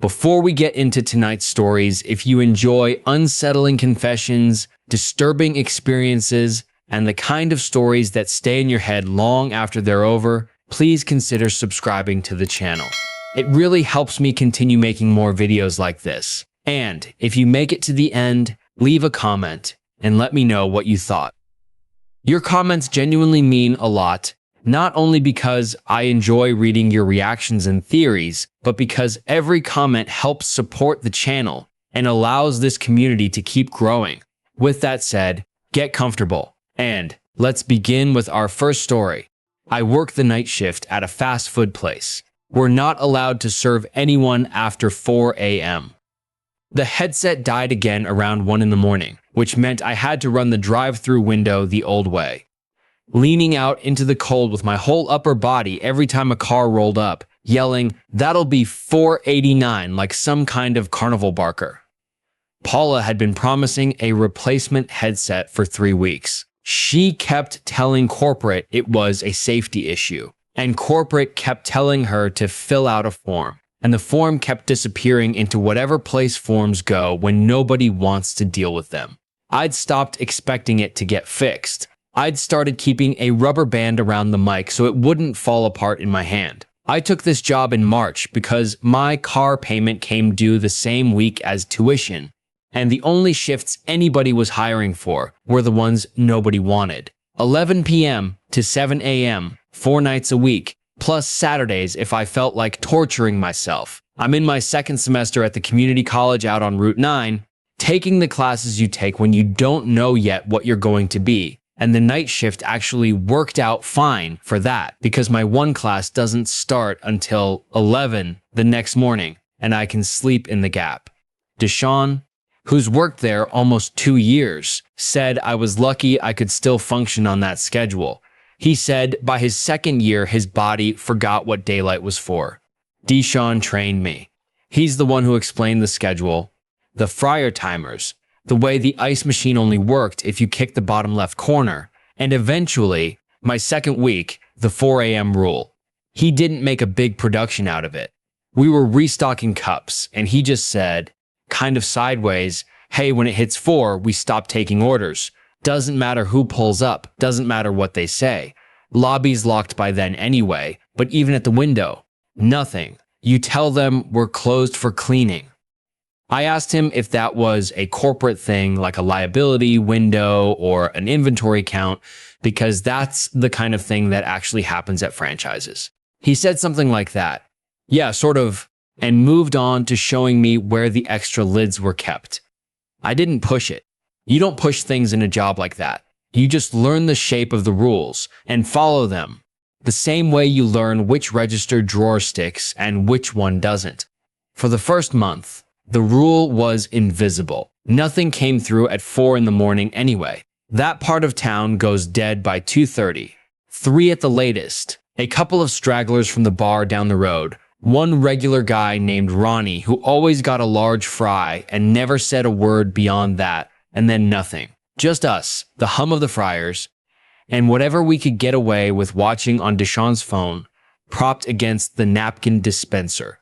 Before we get into tonight's stories, if you enjoy unsettling confessions, disturbing experiences, and the kind of stories that stay in your head long after they're over, please consider subscribing to the channel. It really helps me continue making more videos like this. And if you make it to the end, leave a comment and let me know what you thought. Your comments genuinely mean a lot, not only because I enjoy reading your reactions and theories, but because every comment helps support the channel and allows this community to keep growing. With that said, get comfortable, and let's begin with our first story. I work the night shift at a fast food place. We're not allowed to serve anyone after 4 a.m. The headset died again around 1 in the morning, which meant I had to run the drive-through window the old way, leaning out into the cold with my whole upper body every time a car rolled up, yelling, "That'll be $4.89," like some kind of carnival barker. Paula had been promising a replacement headset for 3 weeks. She kept telling corporate it was a safety issue, and corporate kept telling her to fill out a form, and the form kept disappearing into whatever place forms go when nobody wants to deal with them. I'd stopped expecting it to get fixed. I'd started keeping a rubber band around the mic so it wouldn't fall apart in my hand. I took this job in March because my car payment came due the same week as tuition, and the only shifts anybody was hiring for were the ones nobody wanted. 11 p.m. to 7 a.m., 4 nights a week, plus Saturdays if I felt like torturing myself. I'm in my second semester at the community college out on Route 9, taking the classes you take when you don't know yet what you're going to be. And the night shift actually worked out fine for that because my one class doesn't start until 11 the next morning, and I can sleep in the gap. Deshaun, who's worked there almost 2 years, said I was lucky I could still function on that schedule. He said by his second year, his body forgot what daylight was for. Deshaun trained me. He's the one who explained the schedule, the fryer timers, the way the ice machine only worked if you kicked the bottom left corner, and eventually, my second week, the 4 a.m. rule. He didn't make a big production out of it. We were restocking cups, and he just said, kind of sideways, "Hey, when it hits 4, we stop taking orders. Doesn't matter who pulls up, doesn't matter what they say. Lobby's locked by then anyway, but even at the window, nothing. You tell them we're closed for cleaning." I asked him if that was a corporate thing like a liability window or an inventory count, because that's the kind of thing that actually happens at franchises. He said something like that. Yeah, sort of, and moved on to showing me where the extra lids were kept. I didn't push it. You don't push things in a job like that. You just learn the shape of the rules and follow them, the same way you learn which register drawer sticks and which one doesn't. For the first month, the rule was invisible. Nothing came through at 4 in the morning anyway. That part of town goes dead by 2:30. 3 at the latest. A couple of stragglers from the bar down the road. One regular guy named Ronnie who always got a large fry and never said a word beyond that, and then nothing. Just us, the hum of the fryers, and whatever we could get away with watching on Deshaun's phone, propped against the napkin dispenser.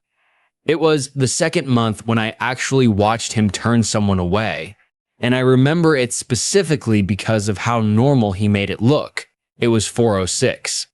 It was the second month when I actually watched him turn someone away, and I remember it specifically because of how normal he made it look. It was 4:06.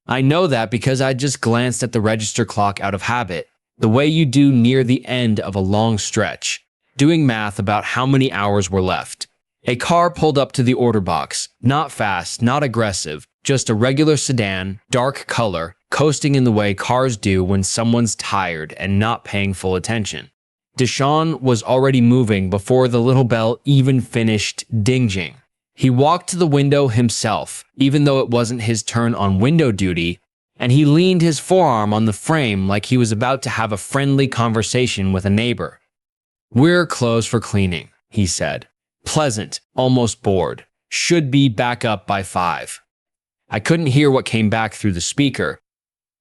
I know that because I just glanced at the register clock out of habit, the way you do near the end of a long stretch, doing math about how many hours were left. A car pulled up to the order box, not fast, not aggressive, just a regular sedan, dark color, coasting in the way cars do when someone's tired and not paying full attention. Deshaun was already moving before the little bell even finished dinging. He walked to the window himself, even though it wasn't his turn on window duty, and he leaned his forearm on the frame like he was about to have a friendly conversation with a neighbor. "We're closed for cleaning," he said. Pleasant, almost bored. "Should be back up by 5. I couldn't hear what came back through the speaker.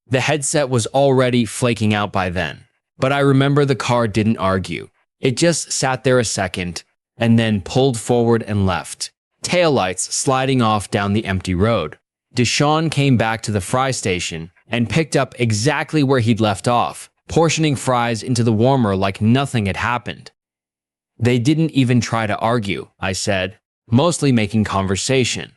The headset was already flaking out by then, but I remember the car didn't argue. It just sat there a second and then pulled forward and left, taillights sliding off down the empty road. Deshaun came back to the fry station and picked up exactly where he'd left off, portioning fries into the warmer like nothing had happened. They didn't even try to argue, I said, mostly making conversation.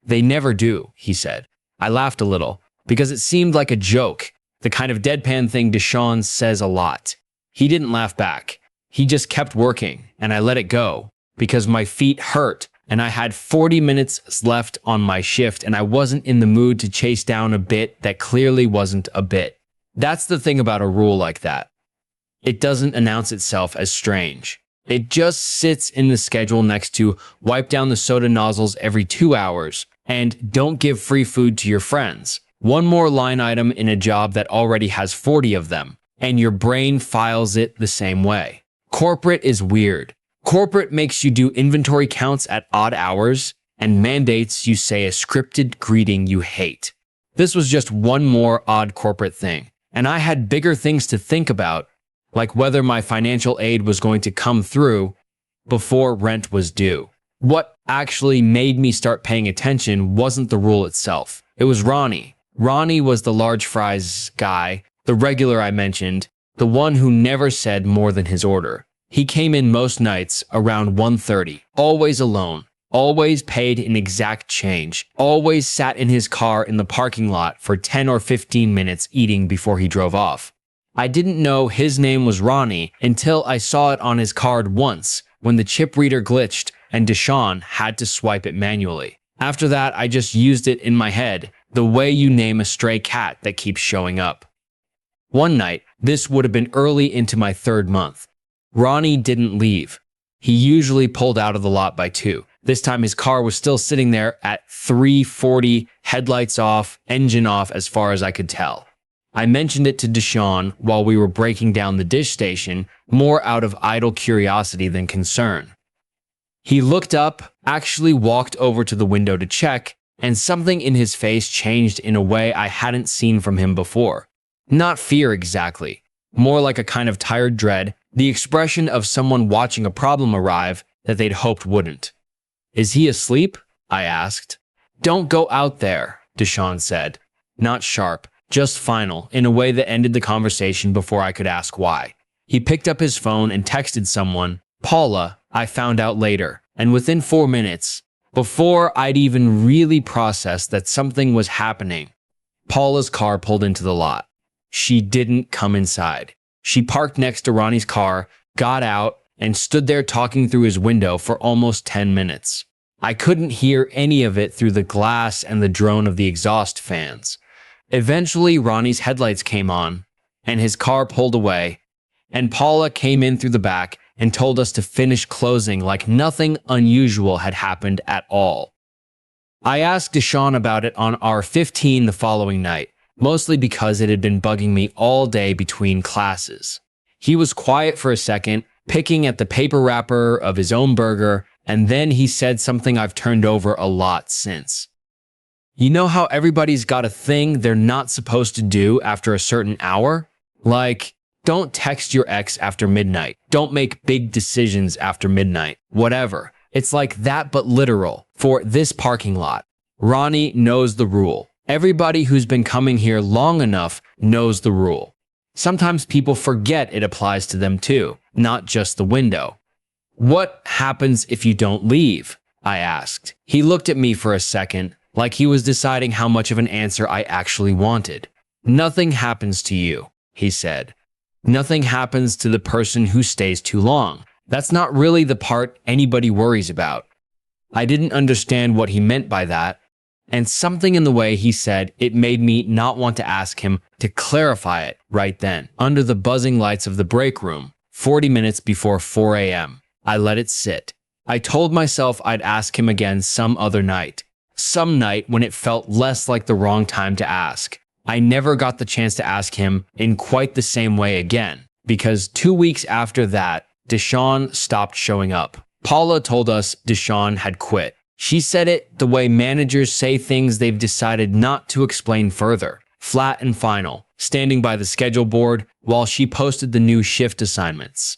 They never do, he said. I laughed a little, because it seemed like a joke, the kind of deadpan thing Deshaun says a lot. He didn't laugh back. He just kept working, and I let it go, because my feet hurt, and I had 40 minutes left on my shift, and I wasn't in the mood to chase down a bit that clearly wasn't a bit. That's the thing about a rule like that. It doesn't announce itself as strange. It just sits in the schedule next to wipe down the soda nozzles every 2 hours and don't give free food to your friends. One more line item in a job that already has 40 of them, and your brain files it the same way. Corporate is weird. Corporate makes you do inventory counts at odd hours and mandates you say a scripted greeting you hate. This was just one more odd corporate thing, and I had bigger things to think about, like whether my financial aid was going to come through before rent was due. What actually made me start paying attention wasn't the rule itself. It was Ronnie. Ronnie was the large fries guy, the regular I mentioned, the one who never said more than his order. He came in most nights around 1:30, always alone, always paid in exact change, always sat in his car in the parking lot for 10 or 15 minutes eating before he drove off. I didn't know his name was Ronnie until I saw it on his card once when the chip reader glitched and Deshaun had to swipe it manually. After that, I just used it in my head, the way you name a stray cat that keeps showing up. One night, this would have been early into my 3rd month. Ronnie didn't leave. He usually pulled out of the lot by 2. This time his car was still sitting there at 3:40, headlights off, engine off as far as I could tell. I mentioned it to Deshaun while we were breaking down the dish station, more out of idle curiosity than concern. He looked up, actually walked over to the window to check, and something in his face changed in a way I hadn't seen from him before. Not fear exactly, more like a kind of tired dread, the expression of someone watching a problem arrive that they'd hoped wouldn't. "Is he asleep?" I asked. "Don't go out there," Deshaun said. Not sharp, just final, in a way that ended the conversation before I could ask why. He picked up his phone and texted someone, Paula, I found out later, and within 4 minutes, before I'd even really processed that something was happening, Paula's car pulled into the lot. She didn't come inside. She parked next to Ronnie's car, got out, and stood there talking through his window for almost 10 minutes. I couldn't hear any of it through the glass and the drone of the exhaust fans. Eventually, Ronnie's headlights came on, and his car pulled away, and Paula came in through the back and told us to finish closing like nothing unusual had happened at all. I asked Deshaun about it on R15 the following night, mostly because it had been bugging me all day between classes. He was quiet for a second, picking at the paper wrapper of his own burger, and then he said something I've turned over a lot since. You know how everybody's got a thing they're not supposed to do after a certain hour? Like, don't text your ex after midnight. Don't make big decisions after midnight. Whatever. It's like that but literal for this parking lot. Ronnie knows the rule. Everybody who's been coming here long enough knows the rule. Sometimes people forget it applies to them too, not just the window. "What happens if you don't leave?" I asked. He looked at me for a second, like he was deciding how much of an answer I actually wanted. "Nothing happens to you," he said. "Nothing happens to the person who stays too long. That's not really the part anybody worries about." I didn't understand what he meant by that, and something in the way he said it made me not want to ask him to clarify it right then. Under the buzzing lights of the break room, 40 minutes before 4 a.m., I let it sit. I told myself I'd ask him again some other night. Some night when it felt less like the wrong time to ask. I never got the chance to ask him in quite the same way again, because 2 weeks after that, Deshaun stopped showing up. Paula told us Deshaun had quit. She said it the way managers say things they've decided not to explain further, flat and final, standing by the schedule board while she posted the new shift assignments.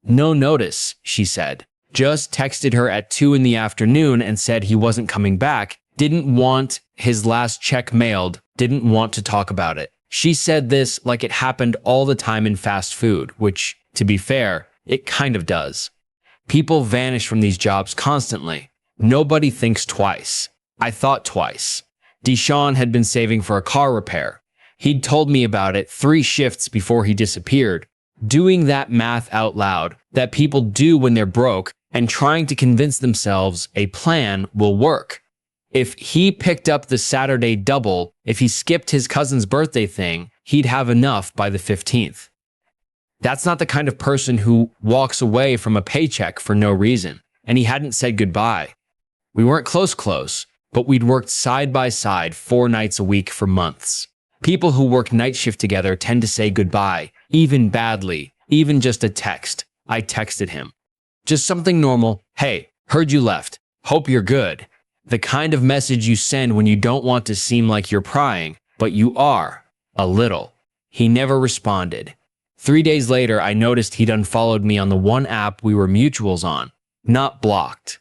"No notice," she said. Just texted her at 2 in the afternoon and said he wasn't coming back, didn't want his last check mailed, didn't want to talk about it. She said this like it happened all the time in fast food, which, to be fair, it kind of does. People vanish from these jobs constantly. Nobody thinks twice. I thought twice. Deshaun had been saving for a car repair. He'd told me about it 3 shifts before he disappeared. Doing that math out loud that people do when they're broke and trying to convince themselves a plan will work. If he picked up the Saturday double, if he skipped his cousin's birthday thing, he'd have enough by the 15th. That's not the kind of person who walks away from a paycheck for no reason, and he hadn't said goodbye. We weren't close, but we'd worked side by side 4 nights a week for months. People who work night shift together tend to say goodbye, even badly, even just a text. I texted him. Just something normal. Hey, heard you left. Hope you're good. The kind of message you send when you don't want to seem like you're prying, but you are. A little. He never responded. 3 days later, I noticed he'd unfollowed me on the one app we were mutuals on. Not blocked.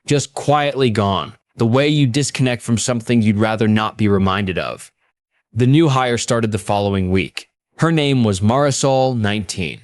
Just quietly gone. The way you disconnect from something you'd rather not be reminded of. The new hire started the following week. Her name was Marisol, 19.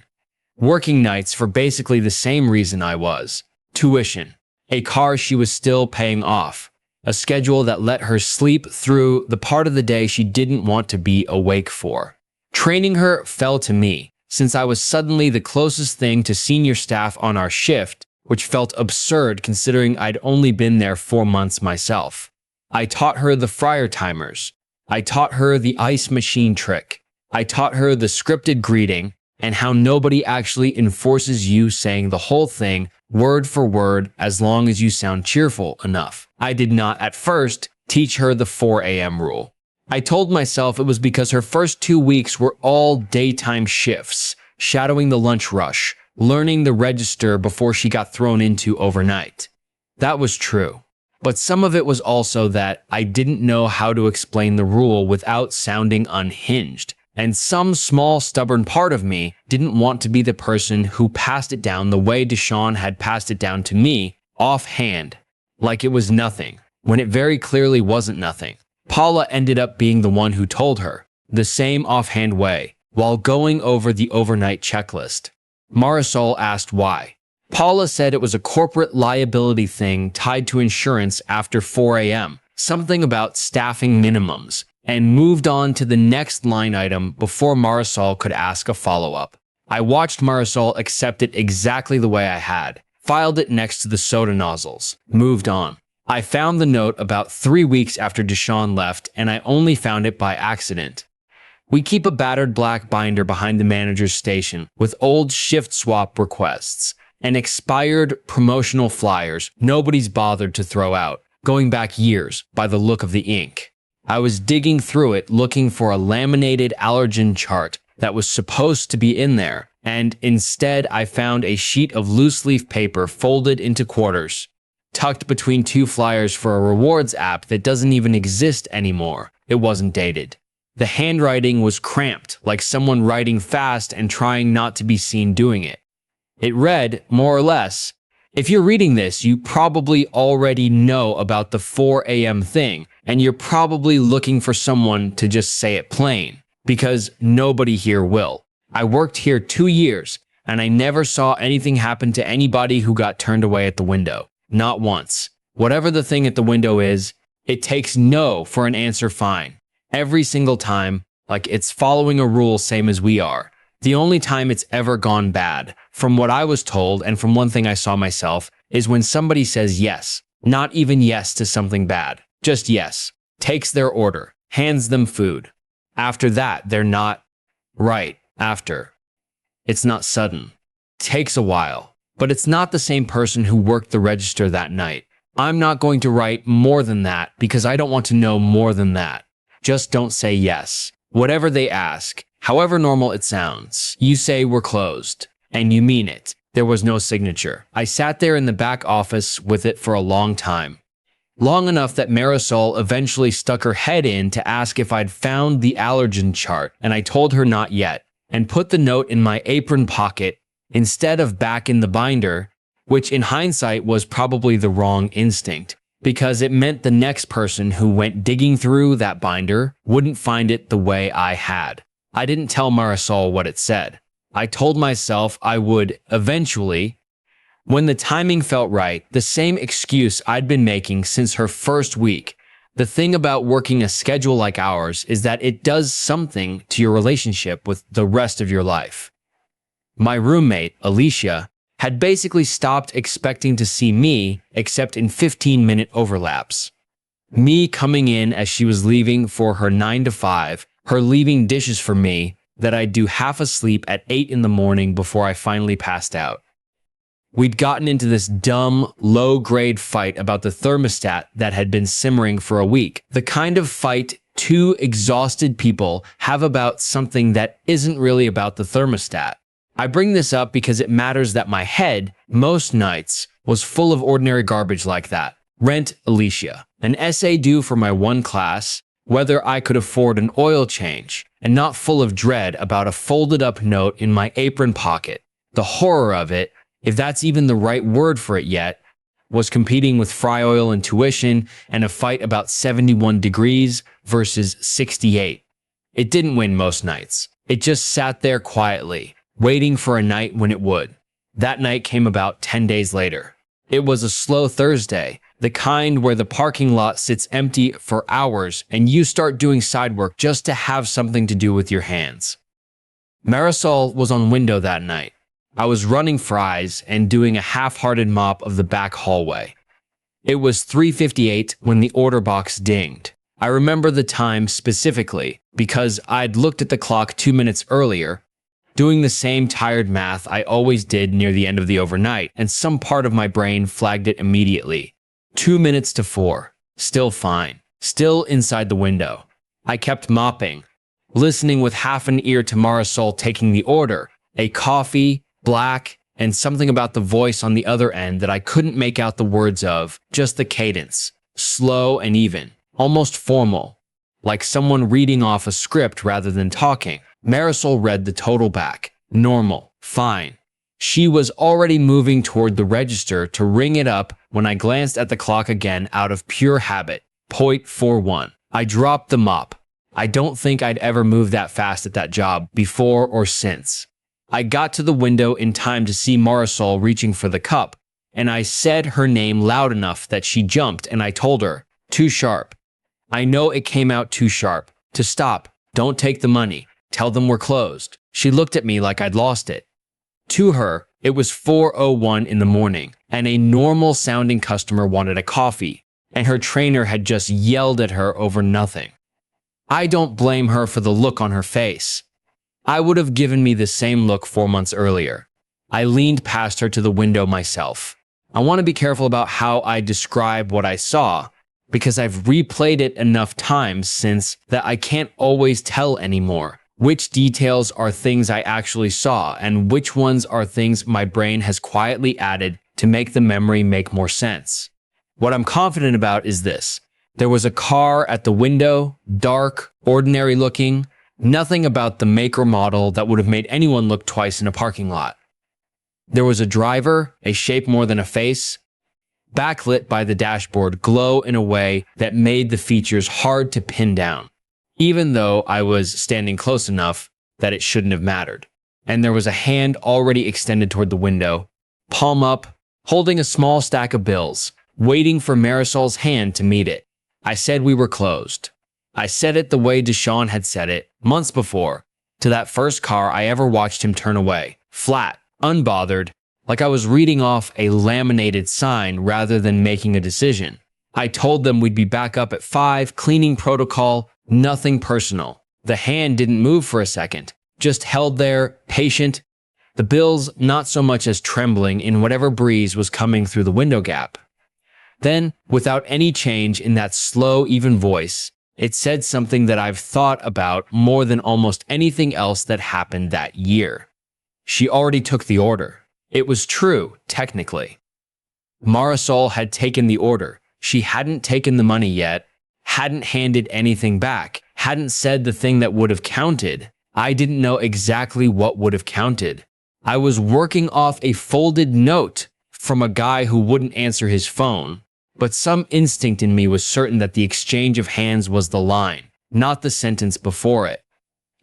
Working nights for basically the same reason I was. Tuition. A car she was still paying off. A schedule that let her sleep through the part of the day she didn't want to be awake for. Training her fell to me, since I was suddenly the closest thing to senior staff on our shift, which felt absurd considering I'd only been there 4 months myself. I taught her the fryer timers. I taught her the ice machine trick. I taught her the scripted greeting and how nobody actually enforces you saying the whole thing word for word as long as you sound cheerful enough. I did not, at first, teach her the 4 a.m. rule. I told myself it was because her first 2 weeks were all daytime shifts, shadowing the lunch rush, learning the register before she got thrown into overnight. That was true. But some of it was also that I didn't know how to explain the rule without sounding unhinged. And some small stubborn part of me didn't want to be the person who passed it down the way Deshaun had passed it down to me, offhand, like it was nothing, when it very clearly wasn't nothing. Paula ended up being the one who told her, the same offhand way, while going over the overnight checklist. Marisol asked why. Paula said it was a corporate liability thing tied to insurance after 4 a.m., something about staffing minimums, and moved on to the next line item before Marisol could ask a follow-up. I watched Marisol accept it exactly the way I had, filed it next to the soda nozzles, moved on. I found the note about 3 weeks after Deshaun left, and I only found it by accident. We keep a battered black binder behind the manager's station with old shift swap requests and expired promotional flyers nobody's bothered to throw out, going back years by the look of the ink. I was digging through it looking for a laminated allergen chart that was supposed to be in there, and instead I found a sheet of loose-leaf paper folded into quarters, tucked between 2 flyers for a rewards app that doesn't even exist anymore. It wasn't dated. The handwriting was cramped, like someone writing fast and trying not to be seen doing it. It read, more or less, if you're reading this, you probably already know about the 4 a.m. thing, and you're probably looking for someone to just say it plain, because nobody here will. I worked here 2 years, and I never saw anything happen to anybody who got turned away at the window. Not once. Whatever the thing at the window is, it takes no for an answer fine. Every single time, like it's following a rule same as we are. The only time it's ever gone bad, from what I was told and from one thing I saw myself, is when somebody says yes. Not even yes to something bad, just yes. Takes their order, hands them food. After that, they're not right after. It's not sudden. Takes a while. But it's not the same person who worked the register that night. I'm not going to write more than that because I don't want to know more than that. Just don't say yes. Whatever they ask, however normal it sounds, you say we're closed. And you mean it. There was no signature. I sat there in the back office with it for a long time. Long enough that Marisol eventually stuck her head in to ask if I'd found the allergen chart, and I told her not yet, and put the note in my apron pocket instead of back in the binder, which in hindsight was probably the wrong instinct. because it meant the next person who went digging through that binder wouldn't find it the way I had. I didn't tell Marisol what it said. I told myself I would eventually, when the timing felt right, the same excuse I'd been making since her first week. The thing about working a schedule like ours is that it does something to your relationship with the rest of your life. My roommate, Alicia, had basically stopped expecting to see me except in 15-minute overlaps. Me coming in as she was leaving for her 9 to 5, her leaving dishes for me that I'd do half asleep at 8 in the morning before I finally passed out. We'd gotten into this dumb, low-grade fight about the thermostat that had been simmering for a week. The kind of fight two exhausted people have about something that isn't really about the thermostat. I bring this up because it matters that my head, most nights, was full of ordinary garbage like that. Rent, Alicia. An essay due for my one class, whether I could afford an oil change, and not full of dread about a folded-up note in my apron pocket. The horror of it, if that's even the right word for it yet, was competing with fry oil and tuition and a fight about 71 degrees versus 68. It didn't win most nights. It just sat there quietly, waiting for a night when it would. That night came about 10 days later. It was a slow Thursday, the kind where the parking lot sits empty for hours and you start doing side work just to have something to do with your hands. Marisol was on window that night. I was running fries and doing a half-hearted mop of the back hallway. It was 3:58 when the order box dinged. I remember the time specifically because I'd looked at the clock 2 minutes earlier, doing the same tired math I always did near the end of the overnight, and some part of my brain flagged it immediately. 2 minutes to 4. Still fine. Still inside the window. I kept mopping, listening with half an ear to Marisol taking the order, a coffee, black, and something about the voice on the other end that I couldn't make out the words of, just the cadence, slow and even, almost formal, like someone reading off a script rather than talking. Marisol read the total back. Normal. Fine. She was already moving toward the register to ring it up when I glanced at the clock again out of pure habit. 0.41. I dropped the mop. I don't think I'd ever moved that fast at that job before or since. I got to the window in time to see Marisol reaching for the cup, and I said her name loud enough that she jumped, and I told her, too sharp. I know it came out too sharp. To stop. Don't take the money. Tell them we're closed. She looked at me like I'd lost it. To her, it was 4:01 in the morning, and a normal-sounding customer wanted a coffee, and her trainer had just yelled at her over nothing. I don't blame her for the look on her face. I would have given me the same look 4 months earlier. I leaned past her to the window myself. I want to be careful about how I describe what I saw, because I've replayed it enough times since that I can't always tell anymore. Which details are things I actually saw, and which ones are things my brain has quietly added to make the memory make more sense. What I'm confident about is this. There was a car at the window, dark, ordinary looking, nothing about the make or model that would have made anyone look twice in a parking lot. There was a driver, a shape more than a face, backlit by the dashboard glow in a way that made the features hard to pin down, even though I was standing close enough that it shouldn't have mattered. And there was a hand already extended toward the window, palm up, holding a small stack of bills, waiting for Marisol's hand to meet it. I said we were closed. I said it the way Deshaun had said it, months before, to that first car I ever watched him turn away, flat, unbothered, like I was reading off a laminated sign rather than making a decision. I told them we'd be back up at 5, cleaning protocol, nothing personal. The hand didn't move for a second, just held there, patient. The bills not so much as trembling in whatever breeze was coming through the window gap. Then, without any change in that slow, even voice, it said something that I've thought about more than almost anything else that happened that year. She already took the order. It was true, technically. Marisol had taken the order. She hadn't taken the money yet, hadn't handed anything back, hadn't said the thing that would have counted. I didn't know exactly what would have counted. I was working off a folded note from a guy who wouldn't answer his phone, but some instinct in me was certain that the exchange of hands was the line, not the sentence before it.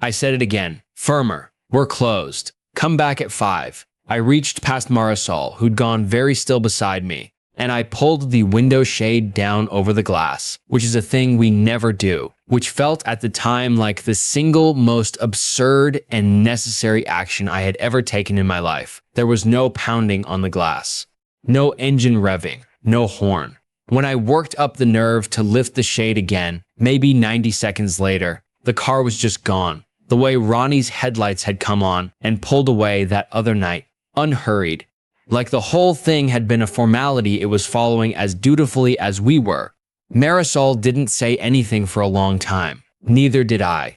I said it again, firmer. We're closed. Come back at 5. I reached past Marisol, who'd gone very still beside me, and I pulled the window shade down over the glass, which is a thing we never do, which felt at the time like the single most absurd and necessary action I had ever taken in my life. There was no pounding on the glass, no engine revving, no horn. When I worked up the nerve to lift the shade again, maybe 90 seconds later, the car was just gone, the way Ronnie's headlights had come on and pulled away that other night, unhurried. Like the whole thing had been a formality it was following as dutifully as we were. Marisol didn't say anything for a long time. Neither did I.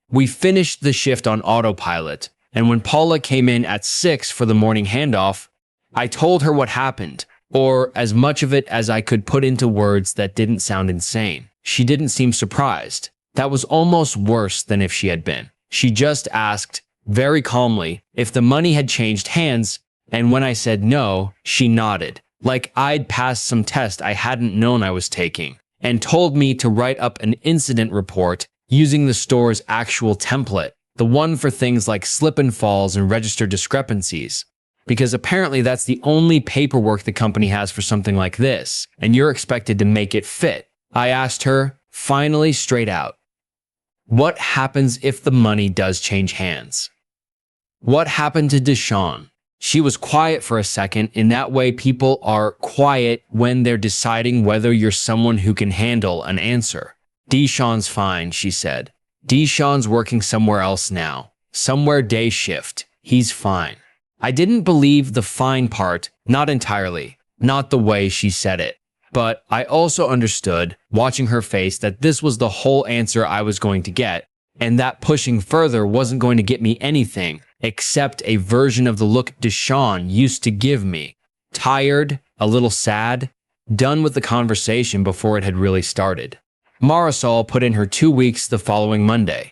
We finished the shift on autopilot, and when Paula came in at 6 for the morning handoff, I told her what happened, or as much of it as I could put into words that didn't sound insane. She didn't seem surprised. That was almost worse than if she had been. She just asked, very calmly, if the money had changed hands, and when I said no, she nodded, like I'd passed some test I hadn't known I was taking, and told me to write up an incident report using the store's actual template, the one for things like slip and falls and register discrepancies. Because apparently that's the only paperwork the company has for something like this, and you're expected to make it fit. I asked her, finally straight out, what happens if the money does change hands? What happened to Deshawn? She was quiet for a second. In that way, people are quiet when they're deciding whether you're someone who can handle an answer. Deshawn's fine, she said. Deshawn's working somewhere else now. Somewhere day shift. He's fine. I didn't believe the fine part, not entirely, not the way she said it. But I also understood, watching her face, that this was the whole answer I was going to get, and that pushing further wasn't going to get me anything except a version of the look Deshawn used to give me. Tired, a little sad, done with the conversation before it had really started. Marisol put in her 2 weeks the following Monday.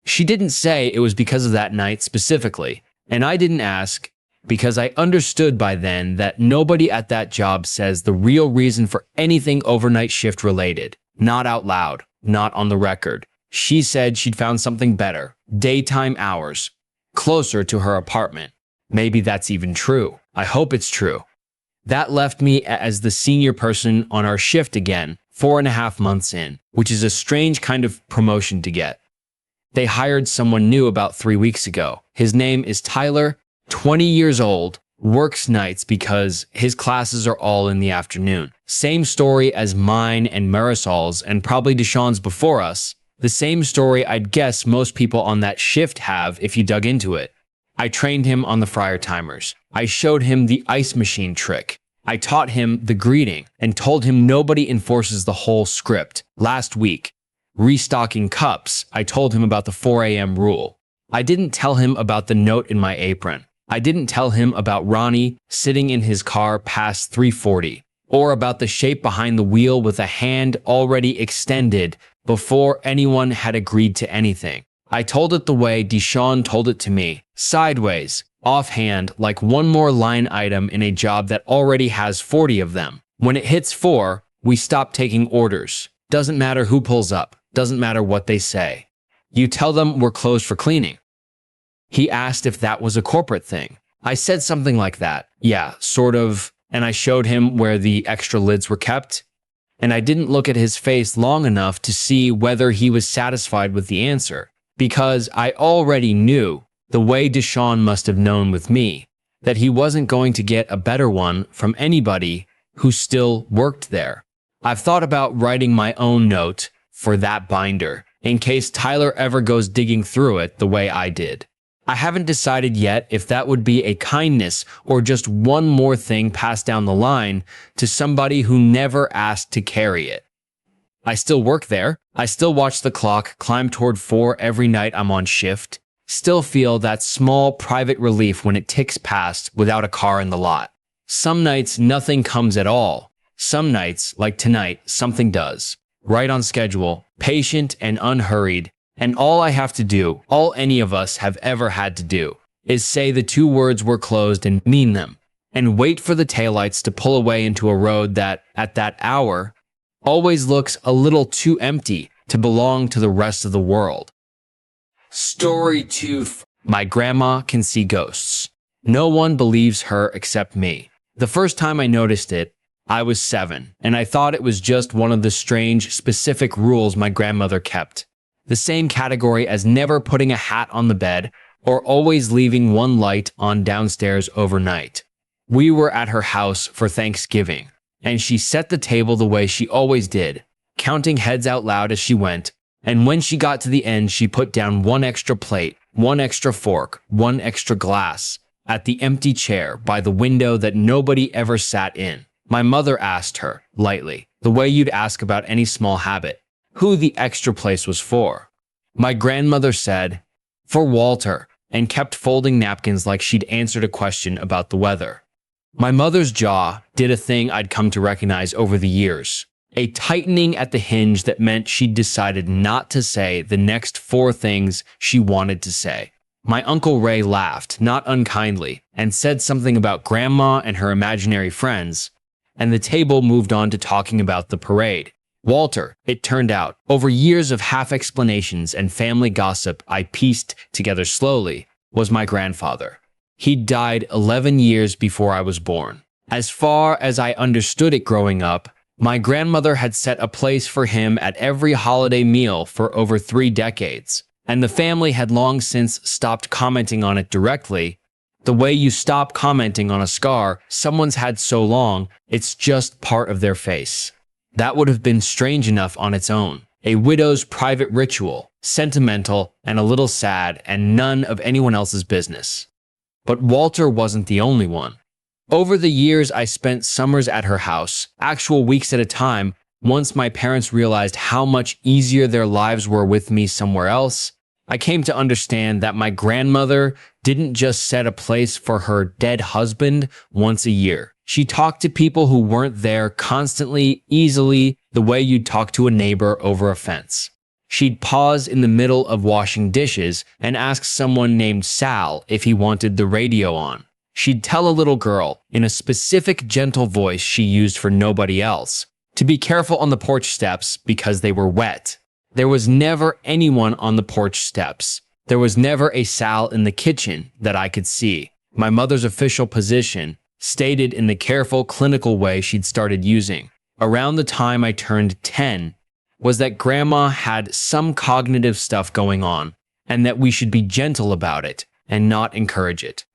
She didn't say it was because of that night specifically, and I didn't ask, because I understood by then that nobody at that job says the real reason for anything overnight shift related. Not out loud, not on the record. She said she'd found something better, daytime hours, closer to her apartment. Maybe that's even true. I hope it's true. That left me as the senior person on our shift again, 4.5 months in, which is a strange kind of promotion to get. They hired someone new about 3 weeks ago. His name is Tyler, 20 years old, works nights because his classes are all in the afternoon. Same story as mine and Marisol's and probably Deshawn's before us. The same story I'd guess most people on that shift have if you dug into it. I trained him on the fryer timers. I showed him the ice machine trick. I taught him the greeting and told him nobody enforces the whole script. Last week, restocking cups, I told him about the 4 a.m. rule. I didn't tell him about the note in my apron. I didn't tell him about Ronnie sitting in his car past 3:40, or about the shape behind the wheel with a hand already extended before anyone had agreed to anything. I told it the way Deshawn told it to me, sideways, offhand, like one more line item in a job that already has 40 of them. When it hits 4, we stop taking orders. Doesn't matter who pulls up. Doesn't matter what they say. You tell them we're closed for cleaning. He asked if that was a corporate thing. I said something like that. Yeah, sort of. And I showed him where the extra lids were kept. And I didn't look at his face long enough to see whether he was satisfied with the answer. Because I already knew, the way Deshawn must have known with me, that he wasn't going to get a better one from anybody who still worked there. I've thought about writing my own note for that binder, in case Tyler ever goes digging through it the way I did. I haven't decided yet if that would be a kindness or just one more thing passed down the line to somebody who never asked to carry it. I still work there. I still watch the clock climb toward 4 every night I'm on shift. Still feel that small private relief when it ticks past without a car in the lot. Some nights nothing comes at all. Some nights, like tonight, something does. Right on schedule, patient and unhurried. And all I have to do, all any of us have ever had to do, is say the 2 words we're closed and mean them. and wait for the taillights to pull away into a road that, at that hour, always looks a little too empty to belong to the rest of the world. Story 2. My grandma can see ghosts. No one believes her except me. The first time I noticed it, I was 7, and I thought it was just one of the strange, specific rules my grandmother kept. The same category as never putting a hat on the bed or always leaving one light on downstairs overnight. We were at her house for Thanksgiving, and she set the table the way she always did, counting heads out loud as she went, and when she got to the end, she put down one extra plate, one extra fork, one extra glass at the empty chair by the window that nobody ever sat in. My mother asked her, lightly, the way you'd ask about any small habit, who the extra place was for. My grandmother said, for Walter, and kept folding napkins like she'd answered a question about the weather. My mother's jaw did a thing I'd come to recognize over the years, a tightening at the hinge that meant she'd decided not to say the next 4 things she wanted to say. My Uncle Ray laughed, not unkindly, and said something about Grandma and her imaginary friends, and the table moved on to talking about the parade. Walter, it turned out, over years of half-explanations and family gossip I pieced together slowly, was my grandfather. He'd died 11 years before I was born. As far as I understood it growing up, my grandmother had set a place for him at every holiday meal for over 3 decades, and the family had long since stopped commenting on it directly. The way you stop commenting on a scar someone's had so long, it's just part of their face. That would have been strange enough on its own. A widow's private ritual, sentimental and a little sad and none of anyone else's business. But Walter wasn't the only one. Over the years, I spent summers at her house, actual weeks at a time, once my parents realized how much easier their lives were with me somewhere else. I came to understand that my grandmother didn't just set a place for her dead husband once a year. She talked to people who weren't there constantly, easily, the way you'd talk to a neighbor over a fence. She'd pause in the middle of washing dishes and ask someone named Sal if he wanted the radio on. She'd tell a little girl, in a specific gentle voice she used for nobody else, to be careful on the porch steps because they were wet. There was never anyone on the porch steps. There was never a Sal in the kitchen that I could see. My mother's official position, stated in the careful, clinical way she'd started using around the time I turned 10, was that Grandma had some cognitive stuff going on and that we should be gentle about it and not encourage it.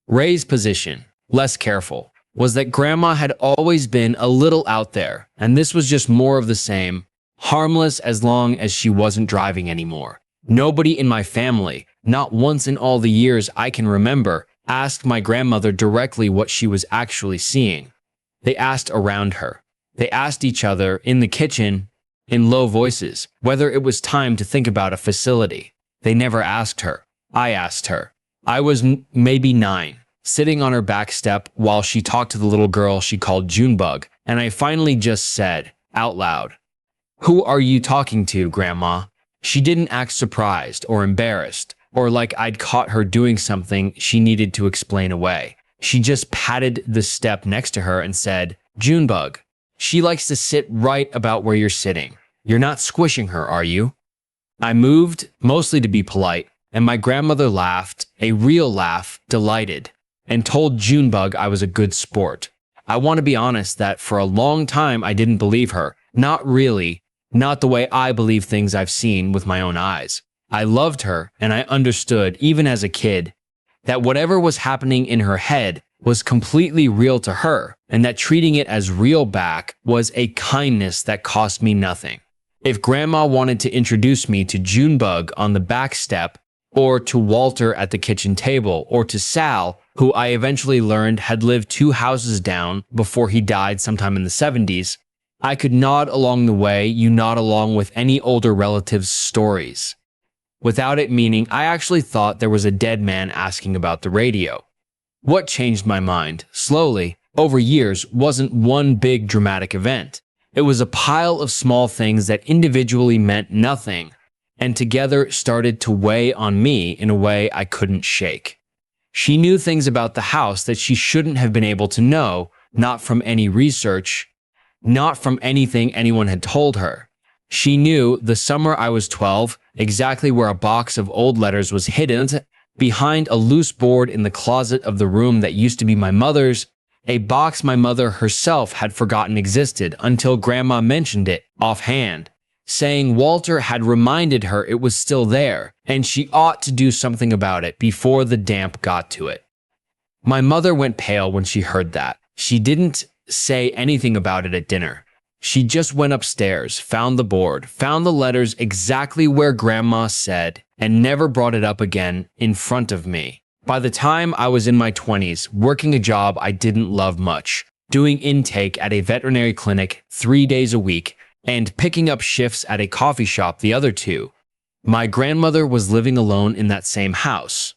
Ray's position, less careful, was that Grandma had always been a little out there, and this was just more of the same, harmless as long as she wasn't driving anymore. Nobody in my family, not once in all the years I can remember, asked my grandmother directly what she was actually seeing. They asked around her. They asked each other in the kitchen, in low voices, whether it was time to think about a facility. They never asked her. I asked her. I was maybe 9, sitting on her back step while she talked to the little girl she called Junebug, and I finally just said, out loud, "Who are you talking to, Grandma?" She didn't act surprised or embarrassed, or like I'd caught her doing something she needed to explain away. She just patted the step next to her and said, "Junebug, she likes to sit right about where you're sitting. You're not squishing her, are you?" I moved, mostly to be polite, and my grandmother laughed, a real laugh, delighted, and told Junebug I was a good sport. I want to be honest that for a long time I didn't believe her. Not really, not the way I believe things I've seen with my own eyes. I loved her, and I understood, even as a kid, that whatever was happening in her head was completely real to her, and that treating it as real back was a kindness that cost me nothing. If Grandma wanted to introduce me to Junebug on the back step, or to Walter at the kitchen table, or to Sal, who I eventually learned had lived 2 houses down before he died sometime in the 70s, I could nod along the way you nod along with any older relative's stories. Without it meaning, I actually thought there was a dead man asking about the radio. What changed my mind, slowly, over years, wasn't one big dramatic event. It was a pile of small things that individually meant nothing, and together started to weigh on me in a way I couldn't shake. She knew things about the house that she shouldn't have been able to know, not from any research, not from anything anyone had told her. She knew the summer I was 12 exactly where a box of old letters was hidden behind a loose board in the closet of the room that used to be my mother's, a box my mother herself had forgotten existed until Grandma mentioned it offhand, saying Walter had reminded her it was still there and she ought to do something about it before the damp got to it. My mother went pale when she heard that. She didn't say anything about it at dinner. She just went upstairs, found the board, found the letters exactly where Grandma said, and never brought it up again in front of me. By the time I was in my 20s, working a job I didn't love much, doing intake at a veterinary clinic 3 days a week, and picking up shifts at a coffee shop the other 2, my grandmother was living alone in that same house.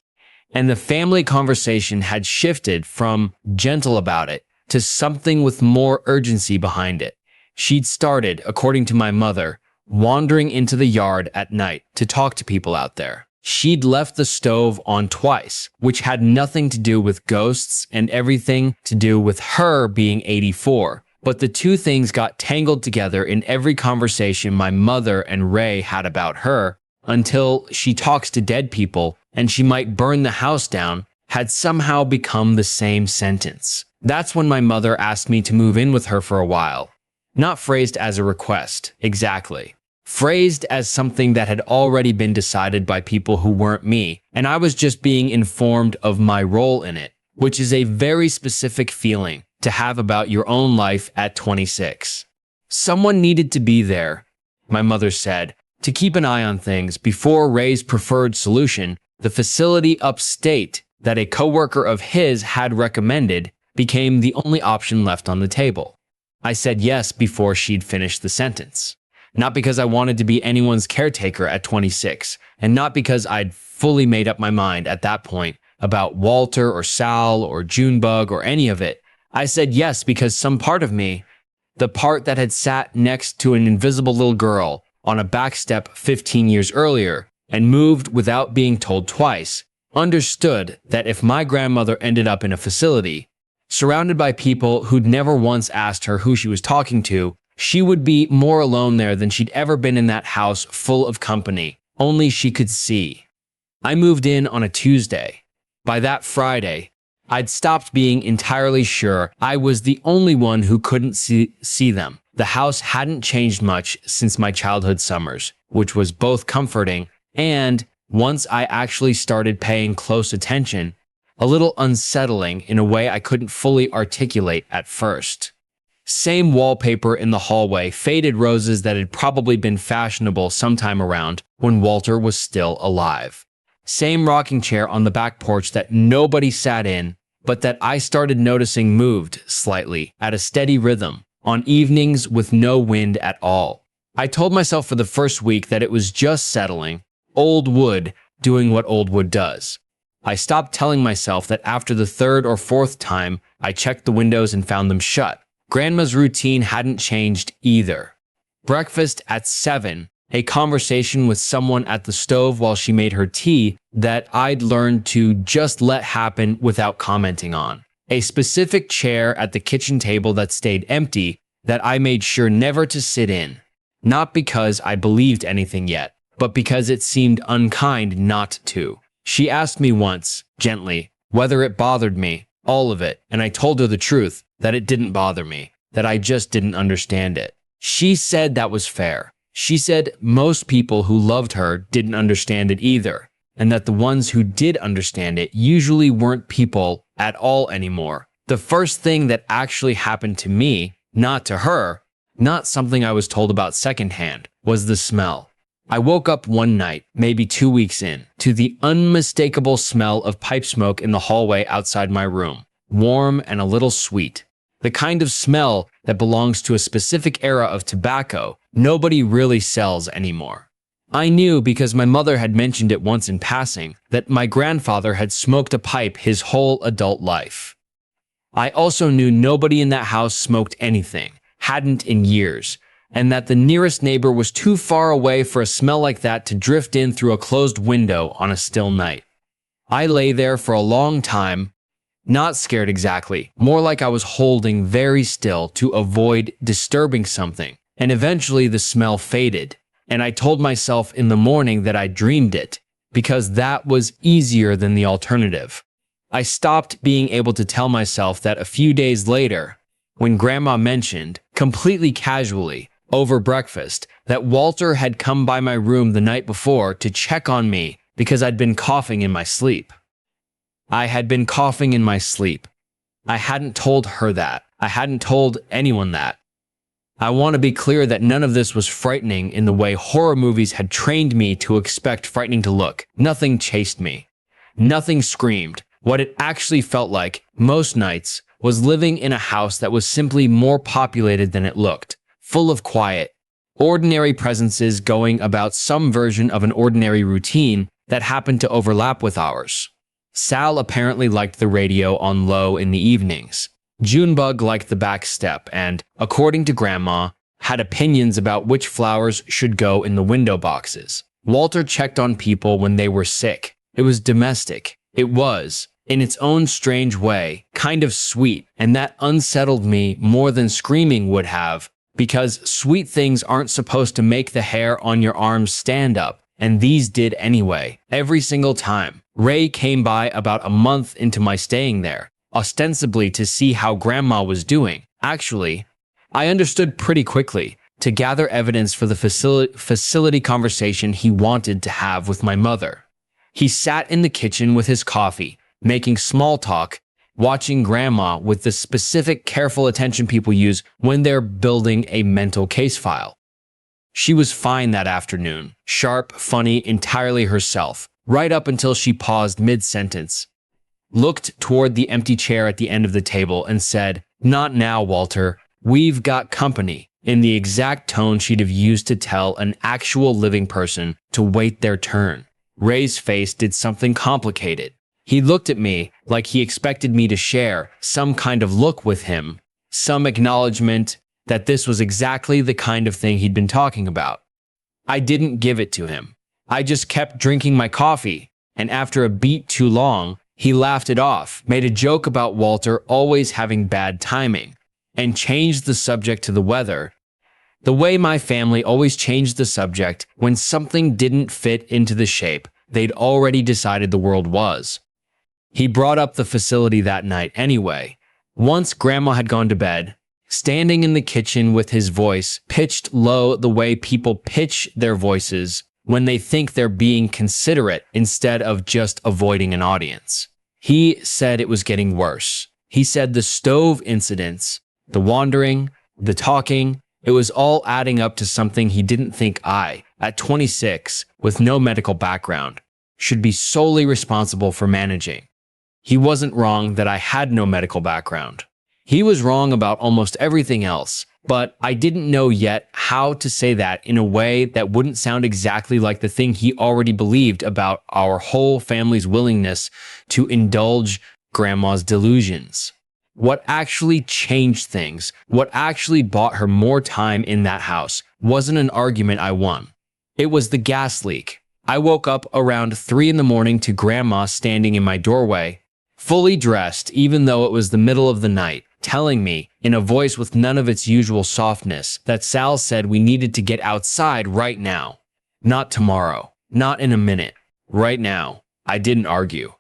And the family conversation had shifted from gentle about it to something with more urgency behind it. She'd started, according to my mother, wandering into the yard at night to talk to people out there. She'd left the stove on twice, which had nothing to do with ghosts and everything to do with her being 84. But the two things got tangled together in every conversation my mother and Ray had about her, until she talks to dead people and she might burn the house down, had somehow become the same sentence. That's when my mother asked me to move in with her for a while. Not phrased as a request, exactly. Phrased as something that had already been decided by people who weren't me, and I was just being informed of my role in it, which is a very specific feeling to have about your own life at 26. Someone needed to be there, my mother said, to keep an eye on things before Ray's preferred solution, the facility upstate that a coworker of his had recommended, became the only option left on the table. I said yes before she'd finished the sentence. Not because I wanted to be anyone's caretaker at 26, and not because I'd fully made up my mind at that point about Walter or Sal or Junebug or any of it. I said yes because some part of me, the part that had sat next to an invisible little girl on a back step 15 years earlier and moved without being told twice, understood that if my grandmother ended up in a facility, surrounded by people who'd never once asked her who she was talking to, she would be more alone there than she'd ever been in that house full of company, only she could see. I moved in on a Tuesday. By that Friday, I'd stopped being entirely sure I was the only one who couldn't see them. The house hadn't changed much since my childhood summers, which was both comforting and, once I actually started paying close attention, a little unsettling in a way I couldn't fully articulate at first. Same wallpaper in the hallway, faded roses that had probably been fashionable sometime around when Walter was still alive. Same rocking chair on the back porch that nobody sat in, but that I started noticing moved slightly at a steady rhythm on evenings with no wind at all. I told myself for the first week that it was just settling, old wood doing what old wood does. I stopped telling myself that after the third or fourth time I checked the windows and found them shut. Grandma's routine hadn't changed either. Breakfast at 7, a conversation with someone at the stove while she made her tea that I'd learned to just let happen without commenting on. A specific chair at the kitchen table that stayed empty that I made sure never to sit in. Not because I believed anything yet, but because it seemed unkind not to. She asked me once, gently, whether it bothered me, all of it, and I told her the truth, that it didn't bother me, that I just didn't understand it. She said that was fair. She said most people who loved her didn't understand it either, and that the ones who did understand it usually weren't people at all anymore. The first thing that actually happened to me, not to her, not something I was told about secondhand, was the smell. I woke up one night, maybe 2 weeks in, to the unmistakable smell of pipe smoke in the hallway outside my room, warm and a little sweet. The kind of smell that belongs to a specific era of tobacco nobody really sells anymore. I knew because my mother had mentioned it once in passing that my grandfather had smoked a pipe his whole adult life. I also knew nobody in that house smoked anything, hadn't in years, and that the nearest neighbor was too far away for a smell like that to drift in through a closed window on a still night. I lay there for a long time, not scared exactly, more like I was holding very still to avoid disturbing something. And eventually the smell faded, and I told myself in the morning that I dreamed it, because that was easier than the alternative. I stopped being able to tell myself that a few days later, when Grandma mentioned, completely casually, over breakfast, that Walter had come by my room the night before to check on me because I'd been coughing in my sleep. I had been coughing in my sleep. I hadn't told her that. I hadn't told anyone that. I want to be clear that none of this was frightening in the way horror movies had trained me to expect frightening to look. Nothing chased me. Nothing screamed. What it actually felt like, most nights, was living in a house that was simply more populated than it looked, full of quiet, ordinary presences going about some version of an ordinary routine that happened to overlap with ours. Sal apparently liked the radio on low in the evenings. Junebug liked the back step and, according to Grandma, had opinions about which flowers should go in the window boxes. Walter checked on people when they were sick. It was domestic. It was, in its own strange way, kind of sweet, and that unsettled me more than screaming would have, because sweet things aren't supposed to make the hair on your arms stand up, and these did anyway, every single time. Ray came by about a month into my staying there, ostensibly to see how Grandma was doing. Actually, I understood pretty quickly, to gather evidence for the facility conversation he wanted to have with my mother. He sat in the kitchen with his coffee, making small talk, watching Grandma with the specific careful attention people use when they're building a mental case file. She was fine that afternoon, sharp, funny, entirely herself, right up until she paused mid-sentence, looked toward the empty chair at the end of the table and said, "Not now, Walter. We've got company," in the exact tone she'd have used to tell an actual living person to wait their turn. Ray's face did something complicated. He looked at me like he expected me to share some kind of look with him, some acknowledgement that this was exactly the kind of thing he'd been talking about. I didn't give it to him. I just kept drinking my coffee, and after a beat too long, he laughed it off, made a joke about Walter always having bad timing, and changed the subject to the weather, the way my family always changed the subject when something didn't fit into the shape they'd already decided the world was. He brought up the facility that night anyway. Once Grandma had gone to bed, standing in the kitchen with his voice pitched low the way people pitch their voices when they think they're being considerate instead of just avoiding an audience. He said it was getting worse. He said the stove incidents, the wandering, the talking, it was all adding up to something he didn't think I, at 26, with no medical background, should be solely responsible for managing. He wasn't wrong that I had no medical background. He was wrong about almost everything else, but I didn't know yet how to say that in a way that wouldn't sound exactly like the thing he already believed about our whole family's willingness to indulge Grandma's delusions. What actually changed things, what actually bought her more time in that house, wasn't an argument I won. It was the gas leak. I woke up around 3 a.m. to Grandma standing in my doorway, fully dressed even though it was the middle of the night, telling me, in a voice with none of its usual softness, that Sal said we needed to get outside right now. Not tomorrow. Not in a minute. Right now. I didn't argue.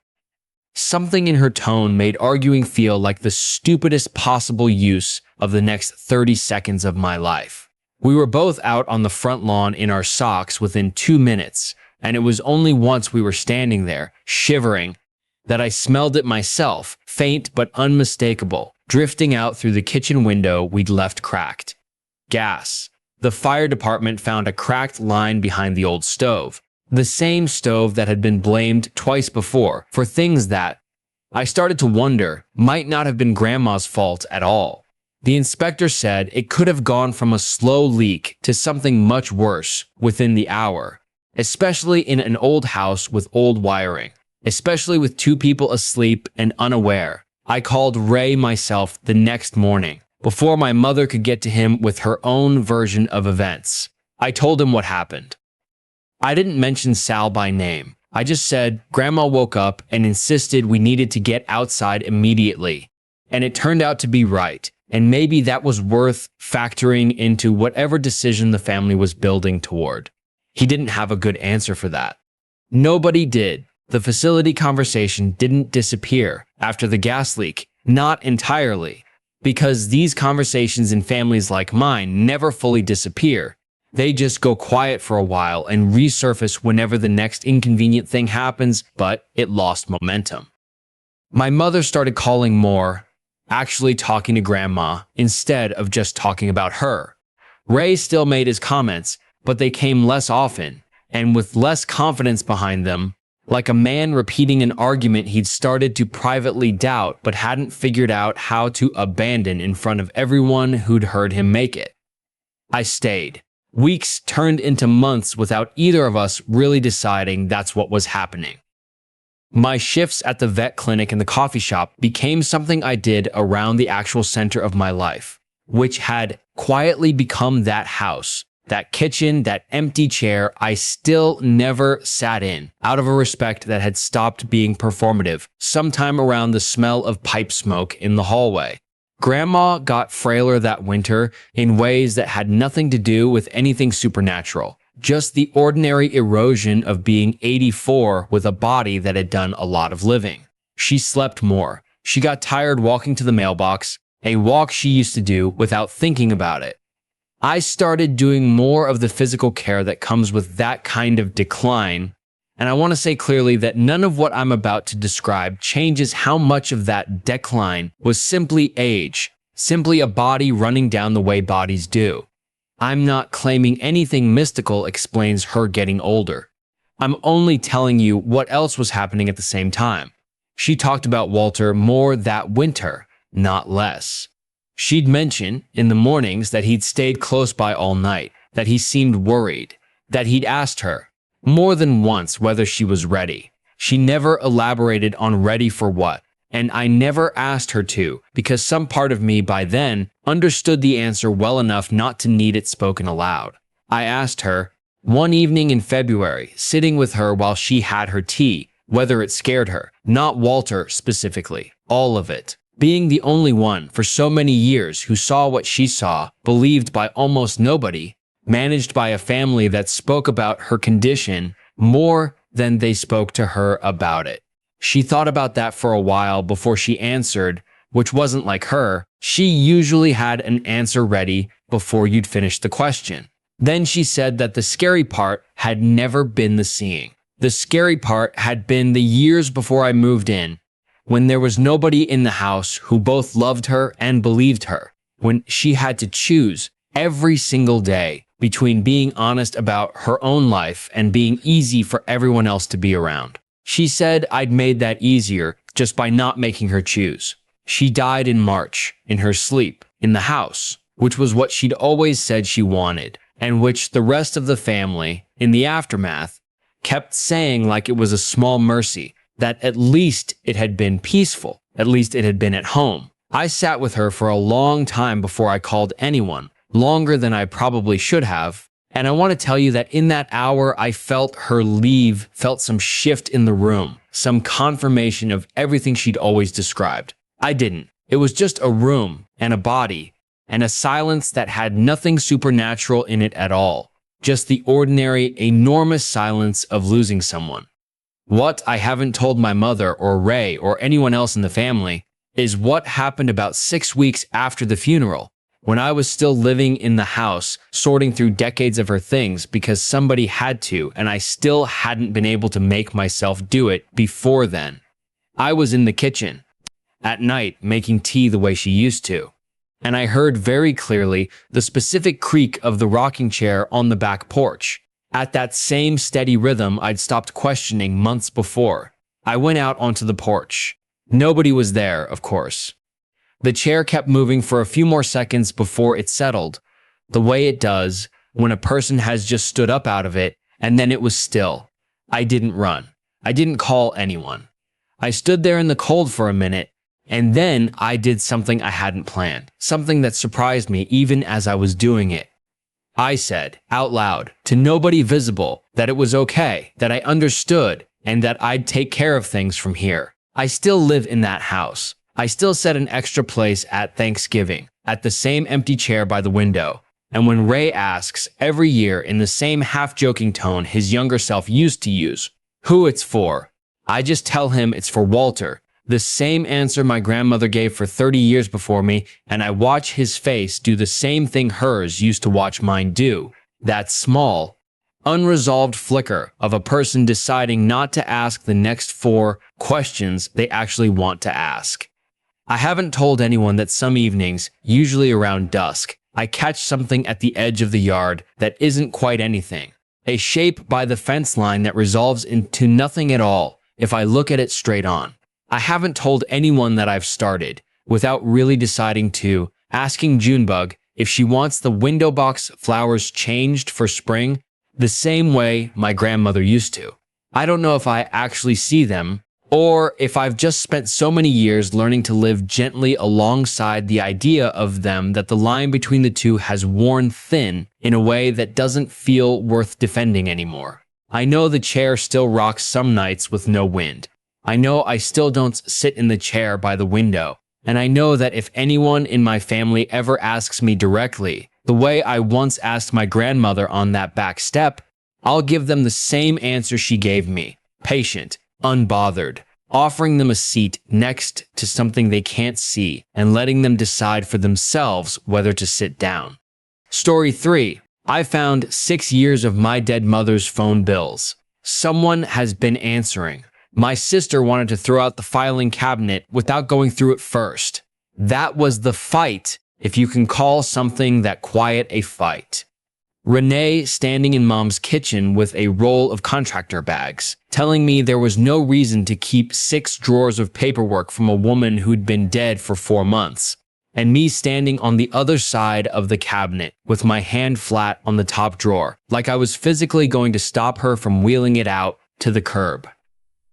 Something in her tone made arguing feel like the stupidest possible use of the next 30 seconds of my life. We were both out on the front lawn in our socks within 2 minutes, and it was only once we were standing there, shivering, that I smelled it myself, faint but unmistakable, drifting out through the kitchen window we'd left cracked. Gas. The fire department found a cracked line behind the old stove. The same stove that had been blamed twice before for things that, I started to wonder, might not have been Grandma's fault at all. The inspector said it could have gone from a slow leak to something much worse within the hour, especially in an old house with old wiring, especially with 2 people asleep and unaware. I called Ray myself the next morning, before my mother could get to him with her own version of events. I told him what happened. I didn't mention Sal by name. I just said Grandma woke up and insisted we needed to get outside immediately. And it turned out to be right. And maybe that was worth factoring into whatever decision the family was building toward. He didn't have a good answer for that. Nobody did. The facility conversation didn't disappear after the gas leak. Not entirely. Because these conversations in families like mine never fully disappear. They just go quiet for a while and resurface whenever the next inconvenient thing happens, but it lost momentum. My mother started calling more, actually talking to Grandma, instead of just talking about her. Ray still made his comments, but they came less often, and with less confidence behind them, like a man repeating an argument he'd started to privately doubt but hadn't figured out how to abandon in front of everyone who'd heard him make it. I stayed. Weeks turned into months without either of us really deciding that's what was happening. My shifts at the vet clinic and the coffee shop became something I did around the actual center of my life, which had quietly become that house, that kitchen, that empty chair I still never sat in, out of a respect that had stopped being performative sometime around the smell of pipe smoke in the hallway. Grandma got frailer that winter in ways that had nothing to do with anything supernatural, just the ordinary erosion of being 84 with a body that had done a lot of living. She slept more. She got tired walking to the mailbox, a walk she used to do without thinking about it. I started doing more of the physical care that comes with that kind of decline, and I want to say clearly that none of what I'm about to describe changes how much of that decline was simply age, simply a body running down the way bodies do. I'm not claiming anything mystical explains her getting older. I'm only telling you what else was happening at the same time. She talked about Walter more that winter, not less. She'd mention in the mornings that he'd stayed close by all night, that he seemed worried, that he'd asked her more than once whether she was ready. She never elaborated on ready for what, and I never asked her to because some part of me by then understood the answer well enough not to need it spoken aloud. I asked her, one evening in February, sitting with her while she had her tea, whether it scared her, not Walter specifically, all of it. Being the only one for so many years who saw what she saw, believed by almost nobody, managed by a family that spoke about her condition more than they spoke to her about it. She thought about that for a while before she answered, which wasn't like her. She usually had an answer ready before you'd finish the question. Then she said that the scary part had never been the seeing. The scary part had been the years before I moved in, when there was nobody in the house who both loved her and believed her, when she had to choose every single day between being honest about her own life and being easy for everyone else to be around. She said I'd made that easier just by not making her choose. She died in March, in her sleep, in the house, which was what she'd always said she wanted, and which the rest of the family, in the aftermath, kept saying like it was a small mercy, that at least it had been peaceful, at least it had been at home. I sat with her for a long time before I called anyone, longer than I probably should have, and I want to tell you that in that hour I felt her leave, felt some shift in the room, some confirmation of everything she'd always described. I didn't. It was just a room and a body, and a silence that had nothing supernatural in it at all, just the ordinary, enormous silence of losing someone. What I haven't told my mother or Ray or anyone else in the family is what happened about 6 weeks after the funeral, when I was still living in the house, sorting through decades of her things because somebody had to, and I still hadn't been able to make myself do it before then. I was in the kitchen, at night, making tea the way she used to, and I heard very clearly the specific creak of the rocking chair on the back porch. At that same steady rhythm I'd stopped questioning months before. I went out onto the porch. Nobody was there, of course. The chair kept moving for a few more seconds before it settled, the way it does when a person has just stood up out of it, and then it was still. I didn't run. I didn't call anyone. I stood there in the cold for a minute, and then I did something I hadn't planned, something that surprised me even as I was doing it. I said, out loud, to nobody visible, that it was okay, that I understood, and that I'd take care of things from here. I still live in that house. I still set an extra place at Thanksgiving, at the same empty chair by the window. And when Ray asks, every year in the same half-joking tone his younger self used to use, who it's for, I just tell him it's for Walter, the same answer my grandmother gave for 30 years before me, and I watch his face do the same thing hers used to watch mine do. That small, unresolved flicker of a person deciding not to ask the next 4 questions they actually want to ask. I haven't told anyone that some evenings, usually around dusk, I catch something at the edge of the yard that isn't quite anything. A shape by the fence line that resolves into nothing at all if I look at it straight on. I haven't told anyone that I've started, without really deciding to, asking Junebug if she wants the window box flowers changed for spring the same way my grandmother used to. I don't know if I actually see them, or if I've just spent so many years learning to live gently alongside the idea of them that the line between the two has worn thin in a way that doesn't feel worth defending anymore. I know the chair still rocks some nights with no wind. I know I still don't sit in the chair by the window, and I know that if anyone in my family ever asks me directly, the way I once asked my grandmother on that back step, I'll give them the same answer she gave me, patient, unbothered, offering them a seat next to something they can't see and letting them decide for themselves whether to sit down. Story 3. I found 6 years of my dead mother's phone bills. Someone has been answering. My sister wanted to throw out the filing cabinet without going through it first. That was the fight, if you can call something that quiet a fight. Renee standing in Mom's kitchen with a roll of contractor bags, telling me there was no reason to keep 6 drawers of paperwork from a woman who'd been dead for 4 months. And me standing on the other side of the cabinet with my hand flat on the top drawer, like I was physically going to stop her from wheeling it out to the curb.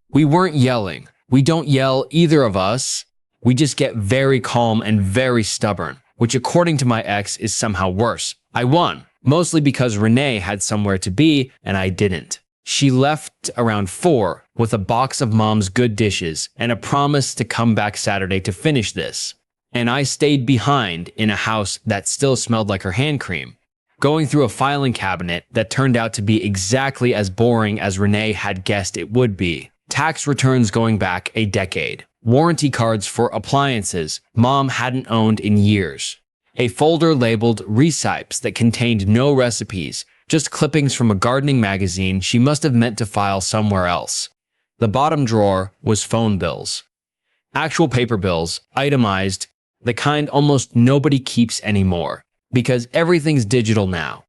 We weren't yelling. We don't yell, either of us. We just get very calm and very stubborn, which according to my ex is somehow worse. I won, mostly because Renee had somewhere to be and I didn't. She left around 4 with a box of Mom's good dishes and a promise to come back Saturday to finish this. And I stayed behind in a house that still smelled like her hand cream, going through a filing cabinet that turned out to be exactly as boring as Renee had guessed it would be. Tax returns going back a decade. Warranty cards for appliances Mom hadn't owned in years. A folder labeled recipes that contained no recipes, just clippings from a gardening magazine she must have meant to file somewhere else. The bottom drawer was phone bills. Actual paper bills, itemized, the kind almost nobody keeps anymore, because everything's digital now.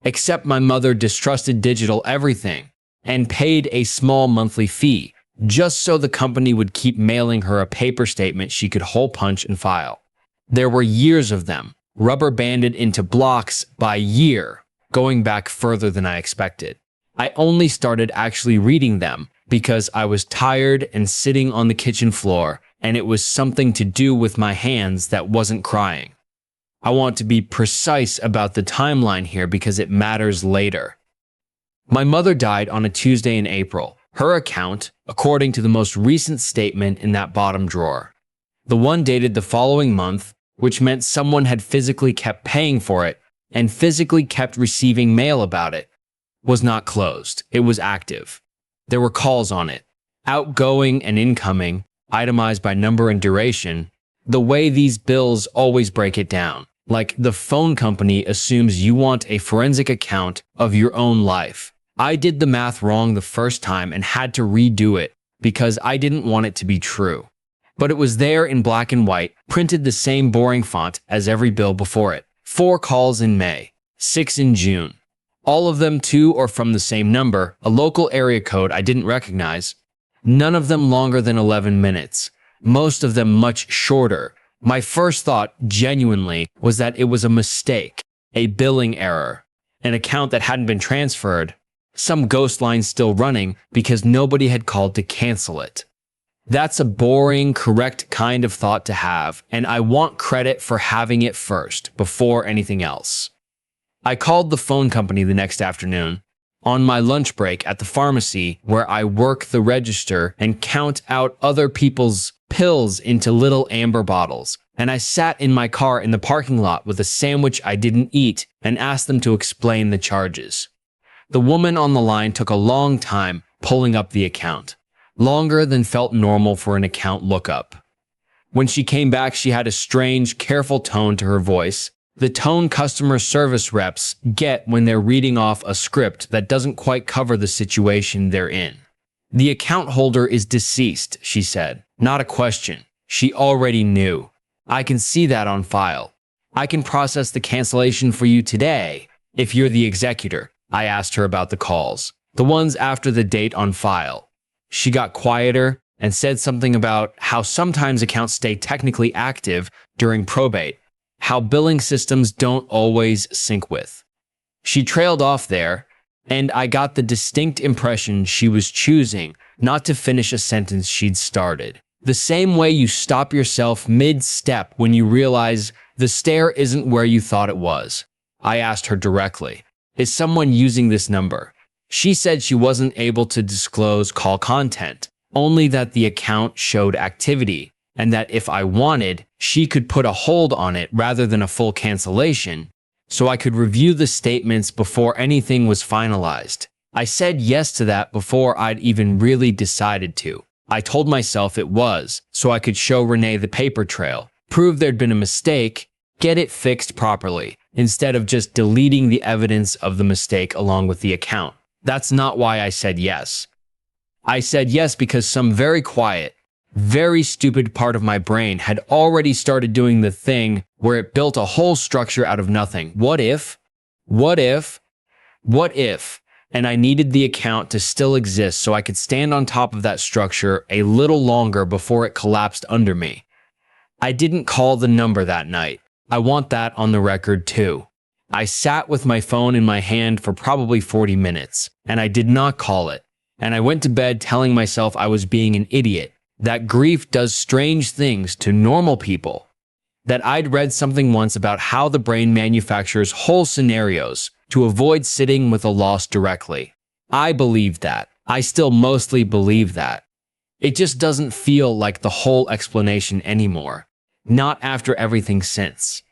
Except my mother distrusted digital everything and paid a small monthly fee, just so the company would keep mailing her a paper statement she could hole punch and file. There were years of them, rubber banded into blocks by year, going back further than I expected. I only started actually reading them because I was tired and sitting on the kitchen floor, and it was something to do with my hands that wasn't crying. I want to be precise about the timeline here because it matters later. My mother died on a Tuesday in April. Her account, according to the most recent statement in that bottom drawer. The one dated the following month, which meant someone had physically kept paying for it and physically kept receiving mail about it, was not closed. It was active. There were calls on it, outgoing and incoming, itemized by number and duration, the way these bills always break it down. Like the phone company assumes you want a forensic account of your own life. I did the math wrong the first time and had to redo it because I didn't want it to be true. But it was there in black and white, printed the same boring font as every bill before it. 4 calls in May, 6 in June. All of them to or from the same number, a local area code I didn't recognize. None of them longer than 11 minutes. Most of them much shorter. My first thought, genuinely, was that it was a mistake, a billing error, an account that hadn't been transferred, some ghost line still running because nobody had called to cancel it. That's a boring, correct kind of thought to have, and I want credit for having it first, before anything else. I called the phone company the next afternoon. on my lunch break at the pharmacy where I work the register and count out other people's pills into little amber bottles. And I sat in my car in the parking lot with a sandwich I didn't eat and asked them to explain the charges. The woman on the line took a long time pulling up the account, longer than felt normal for an account lookup. When she came back, she had a strange, careful tone to her voice, the tone customer service reps get when they're reading off a script that doesn't quite cover the situation they're in. The account holder is deceased, she said. Not a question. She already knew. I can see that on file. I can process the cancellation for you today if you're the executor. I asked her about the calls, the ones after the date on file. She got quieter and said something about how sometimes accounts stay technically active during probate, how billing systems don't always sync with. She trailed off there, and I got the distinct impression she was choosing not to finish a sentence she'd started. The same way you stop yourself mid-step when you realize the stair isn't where you thought it was. I asked her directly, "Is someone using this number?" She said she wasn't able to disclose call content, only that the account showed activity, and that if I wanted, she could put a hold on it rather than a full cancellation, so I could review the statements before anything was finalized. I said yes to that before I'd even really decided to. I told myself it was, so I could show Renee the paper trail, prove there'd been a mistake, get it fixed properly, instead of just deleting the evidence of the mistake along with the account. That's not why I said yes. I said yes because some very quiet, very stupid part of my brain had already started doing the thing where it built a whole structure out of nothing. What if? What if? What if? And I needed the account to still exist so I could stand on top of that structure a little longer before it collapsed under me. I didn't call the number that night. I want that on the record too. I sat with my phone in my hand for probably 40 minutes, and I did not call it. And I went to bed telling myself I was being an idiot, that grief does strange things to normal people, that I'd read something once about how the brain manufactures whole scenarios to avoid sitting with a loss directly. I believed that. I still mostly believe that. It just doesn't feel like the whole explanation anymore. Not after everything since.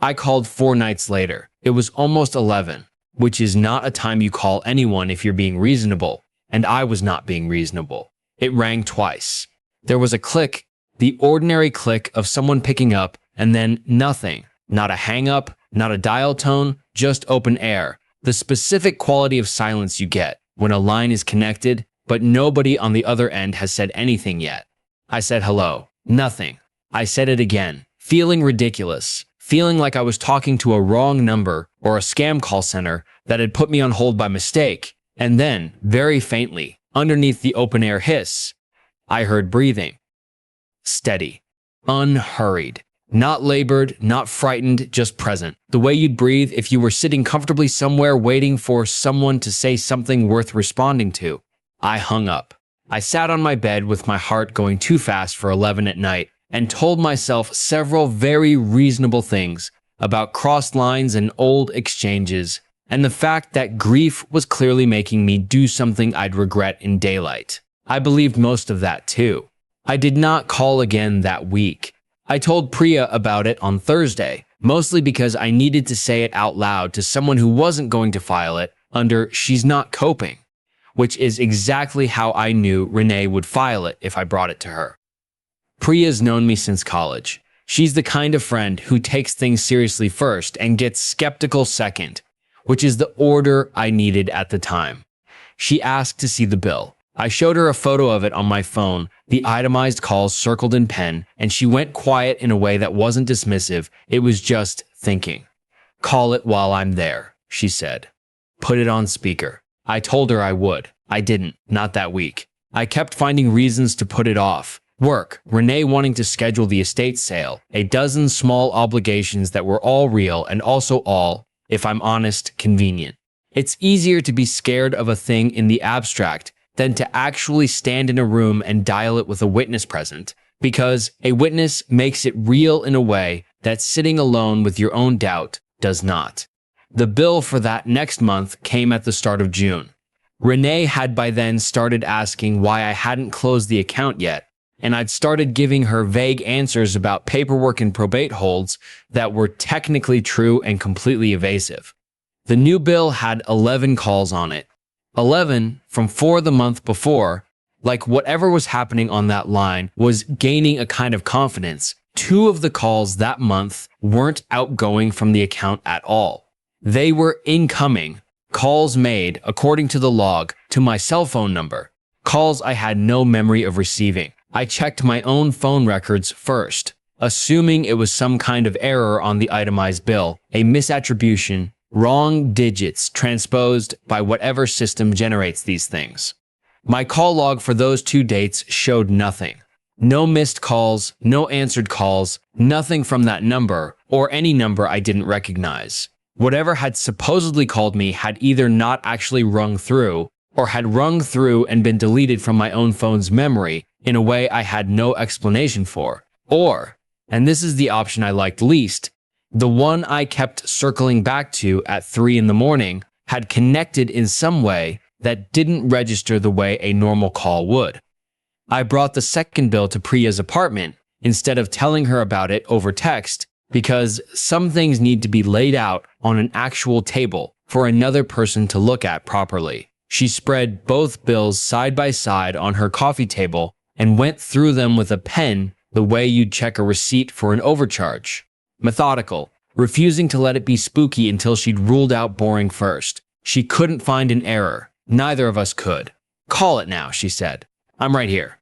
I called 4 nights later. It was almost 11, which is not a time you call anyone if you're being reasonable, and I was not being reasonable. It rang twice. There was a click, the ordinary click of someone picking up, and then nothing. Not a hang-up, not a dial tone, just open air. The specific quality of silence you get when a line is connected, but nobody on the other end has said anything yet. I said hello. Nothing. I said it again, feeling ridiculous, feeling like I was talking to a wrong number or a scam call center that had put me on hold by mistake. And then, very faintly, underneath the open-air hiss, I heard breathing. Steady. Unhurried. Not labored, not frightened, just present. The way you'd breathe if you were sitting comfortably somewhere waiting for someone to say something worth responding to. I hung up. I sat on my bed with my heart going too fast for 11 at night and told myself several very reasonable things about crossed lines and old exchanges and the fact that grief was clearly making me do something I'd regret in daylight. I believed most of that too. I did not call again that week. I told Priya about it on Thursday, mostly because I needed to say it out loud to someone who wasn't going to file it under "she's not coping," which is exactly how I knew Renee would file it if I brought it to her. Priya's known me since college. She's the kind of friend who takes things seriously first and gets skeptical second, which is the order I needed at the time. She asked to see the bill. I showed her a photo of it on my phone, the itemized calls circled in pen, and she went quiet in a way that wasn't dismissive. It was just thinking. "Call it while I'm there," she said. "Put it on speaker." I told her I would. I didn't, not that week. I kept finding reasons to put it off. Work, Renee wanting to schedule the estate sale, a dozen small obligations that were all real and also all, if I'm honest, convenient. It's easier to be scared of a thing in the abstract than to actually stand in a room and dial it with a witness present, because a witness makes it real in a way that sitting alone with your own doubt does not. The bill for that next month came at the start of June. Renee had by then started asking why I hadn't closed the account yet, and I'd started giving her vague answers about paperwork and probate holds that were technically true and completely evasive. The new bill had 11 calls on it. 11 from 4 the month before. Like whatever was happening on that line was gaining a kind of confidence. 2 of the calls that month weren't outgoing from the account at all. They were incoming. Calls made, according to the log, to my cell phone number. Calls I had no memory of receiving. I checked my own phone records first, assuming it was some kind of error on the itemized bill, a misattribution, wrong digits transposed by whatever system generates these things. My call log for those 2 dates showed nothing. No missed calls, no answered calls, nothing from that number, or any number I didn't recognize. Whatever had supposedly called me had either not actually rung through, or had rung through and been deleted from my own phone's memory in a way I had no explanation for. Or, and this is the option I liked least, the one I kept circling back to at 3 in the morning had connected in some way that didn't register the way a normal call would. I brought the second bill to Priya's apartment instead of telling her about it over text because some things need to be laid out on an actual table for another person to look at properly. She spread both bills side by side on her coffee table and went through them with a pen the way you'd check a receipt for an overcharge. Methodical, refusing to let it be spooky until she'd ruled out boring first. She couldn't find an error. Neither of us could. "Call it now," she said. "I'm right here."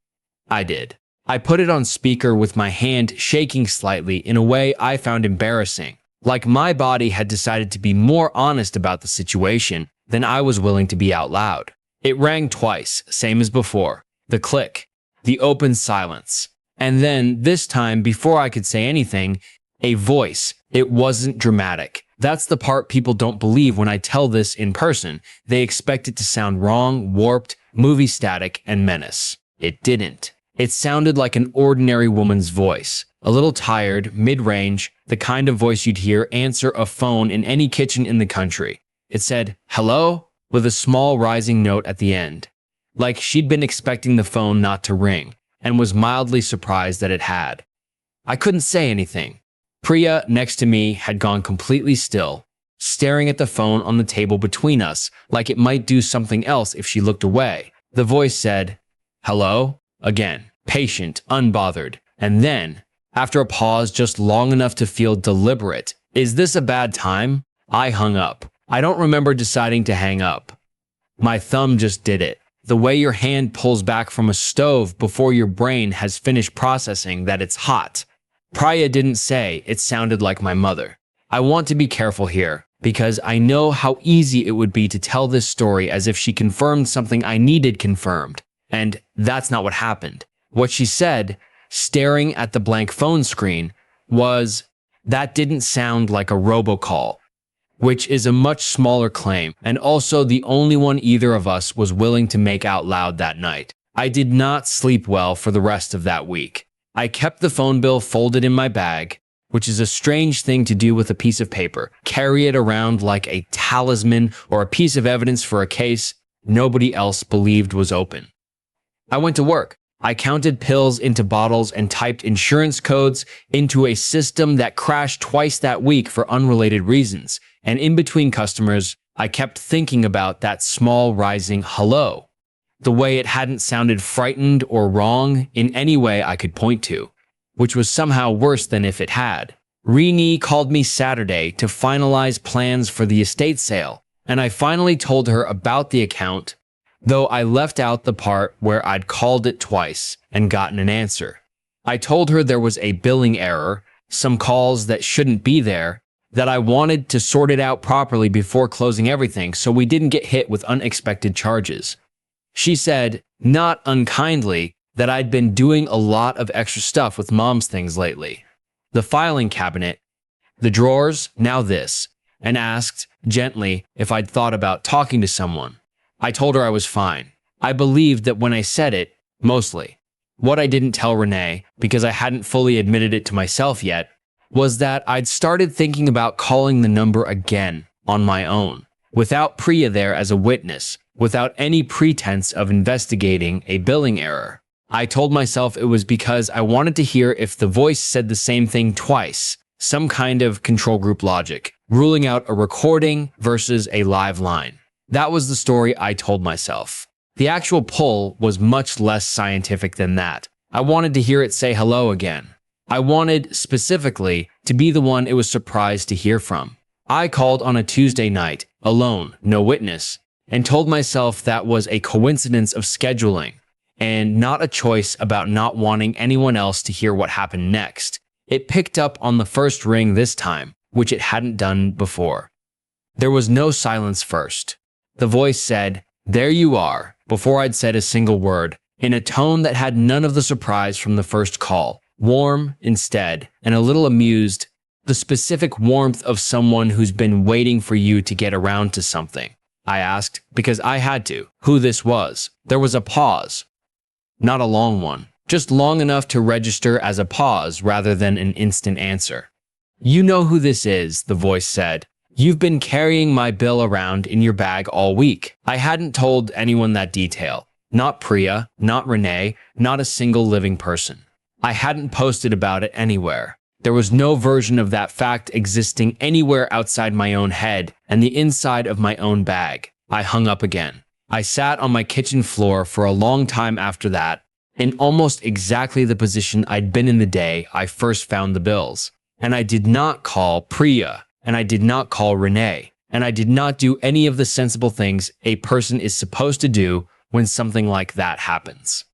I did. I put it on speaker with my hand shaking slightly in a way I found embarrassing, like my body had decided to be more honest about the situation than I was willing to be out loud. It rang twice, same as before. The click, the open silence. And then, this time, before I could say anything, a voice. It wasn't dramatic. That's the part people don't believe when I tell this in person. They expect it to sound wrong, warped, movie static, and menace. It didn't. It sounded like an ordinary woman's voice. A little tired, mid-range, the kind of voice you'd hear answer a phone in any kitchen in the country. It said, "Hello?" with a small rising note at the end. Like she'd been expecting the phone not to ring, and was mildly surprised that it had. I couldn't say anything. Priya, next to me, had gone completely still, staring at the phone on the table between us, like it might do something else if she looked away. The voice said, "Hello?" Again, patient, unbothered. And then, after a pause just long enough to feel deliberate, "Is this a bad time?" I hung up. I don't remember deciding to hang up. My thumb just did it. The way your hand pulls back from a stove before your brain has finished processing that it's hot. Priya didn't say, it sounded like my mother. I want to be careful here, because I know how easy it would be to tell this story as if she confirmed something I needed confirmed. And that's not what happened. What she said, staring at the blank phone screen, was, "That didn't sound like a robocall," which is a much smaller claim, and also the only one either of us was willing to make out loud that night. I did not sleep well for the rest of that week. I kept the phone bill folded in my bag, which is a strange thing to do with a piece of paper. Carry it around like a talisman or a piece of evidence for a case nobody else believed was open. I went to work. I counted pills into bottles and typed insurance codes into a system that crashed twice that week for unrelated reasons. And in between customers, I kept thinking about that small rising hello. The way it hadn't sounded frightened or wrong in any way I could point to, which was somehow worse than if it had. Rini called me Saturday to finalize plans for the estate sale, and I finally told her about the account, though I left out the part where I'd called it twice and gotten an answer. I told her there was a billing error, some calls that shouldn't be there, that I wanted to sort it out properly before closing everything so we didn't get hit with unexpected charges. She said, not unkindly, that I'd been doing a lot of extra stuff with mom's things lately. The filing cabinet, the drawers, now this, and asked, gently, if I'd thought about talking to someone. I told her I was fine. I believed that when I said it, mostly. What I didn't tell Renee, because I hadn't fully admitted it to myself yet, was that I'd started thinking about calling the number again, on my own. without Priya there as a witness, without any pretense of investigating a billing error. I told myself it was because I wanted to hear if the voice said the same thing twice, some kind of control group logic, ruling out a recording versus a live line. That was the story I told myself. The actual pull was much less scientific than that. I wanted to hear it say hello again. I wanted, specifically, to be the one it was surprised to hear from. I called on a Tuesday night, alone, no witness, and told myself that was a coincidence of scheduling, and not a choice about not wanting anyone else to hear what happened next. It picked up on the first ring this time, which it hadn't done before. There was no silence first. The voice said, "There you are," before I'd said a single word, in a tone that had none of the surprise from the first call, warm instead, and a little amused, the specific warmth of someone who's been waiting for you to get around to something. I asked, because I had to, who this was. There was a pause. Not a long one, just long enough to register as a pause rather than an instant answer. "You know who this is," the voice said. "You've been carrying my bill around in your bag all week." I hadn't told anyone that detail. Not Priya, not Renee, not a single living person. I hadn't posted about it anywhere. There was no version of that fact existing anywhere outside my own head and the inside of my own bag. I hung up again. I sat on my kitchen floor for a long time after that, in almost exactly the position I'd been in the day I first found the bills. And I did not call Priya, and I did not call Renee, and I did not do any of the sensible things a person is supposed to do when something like that happens.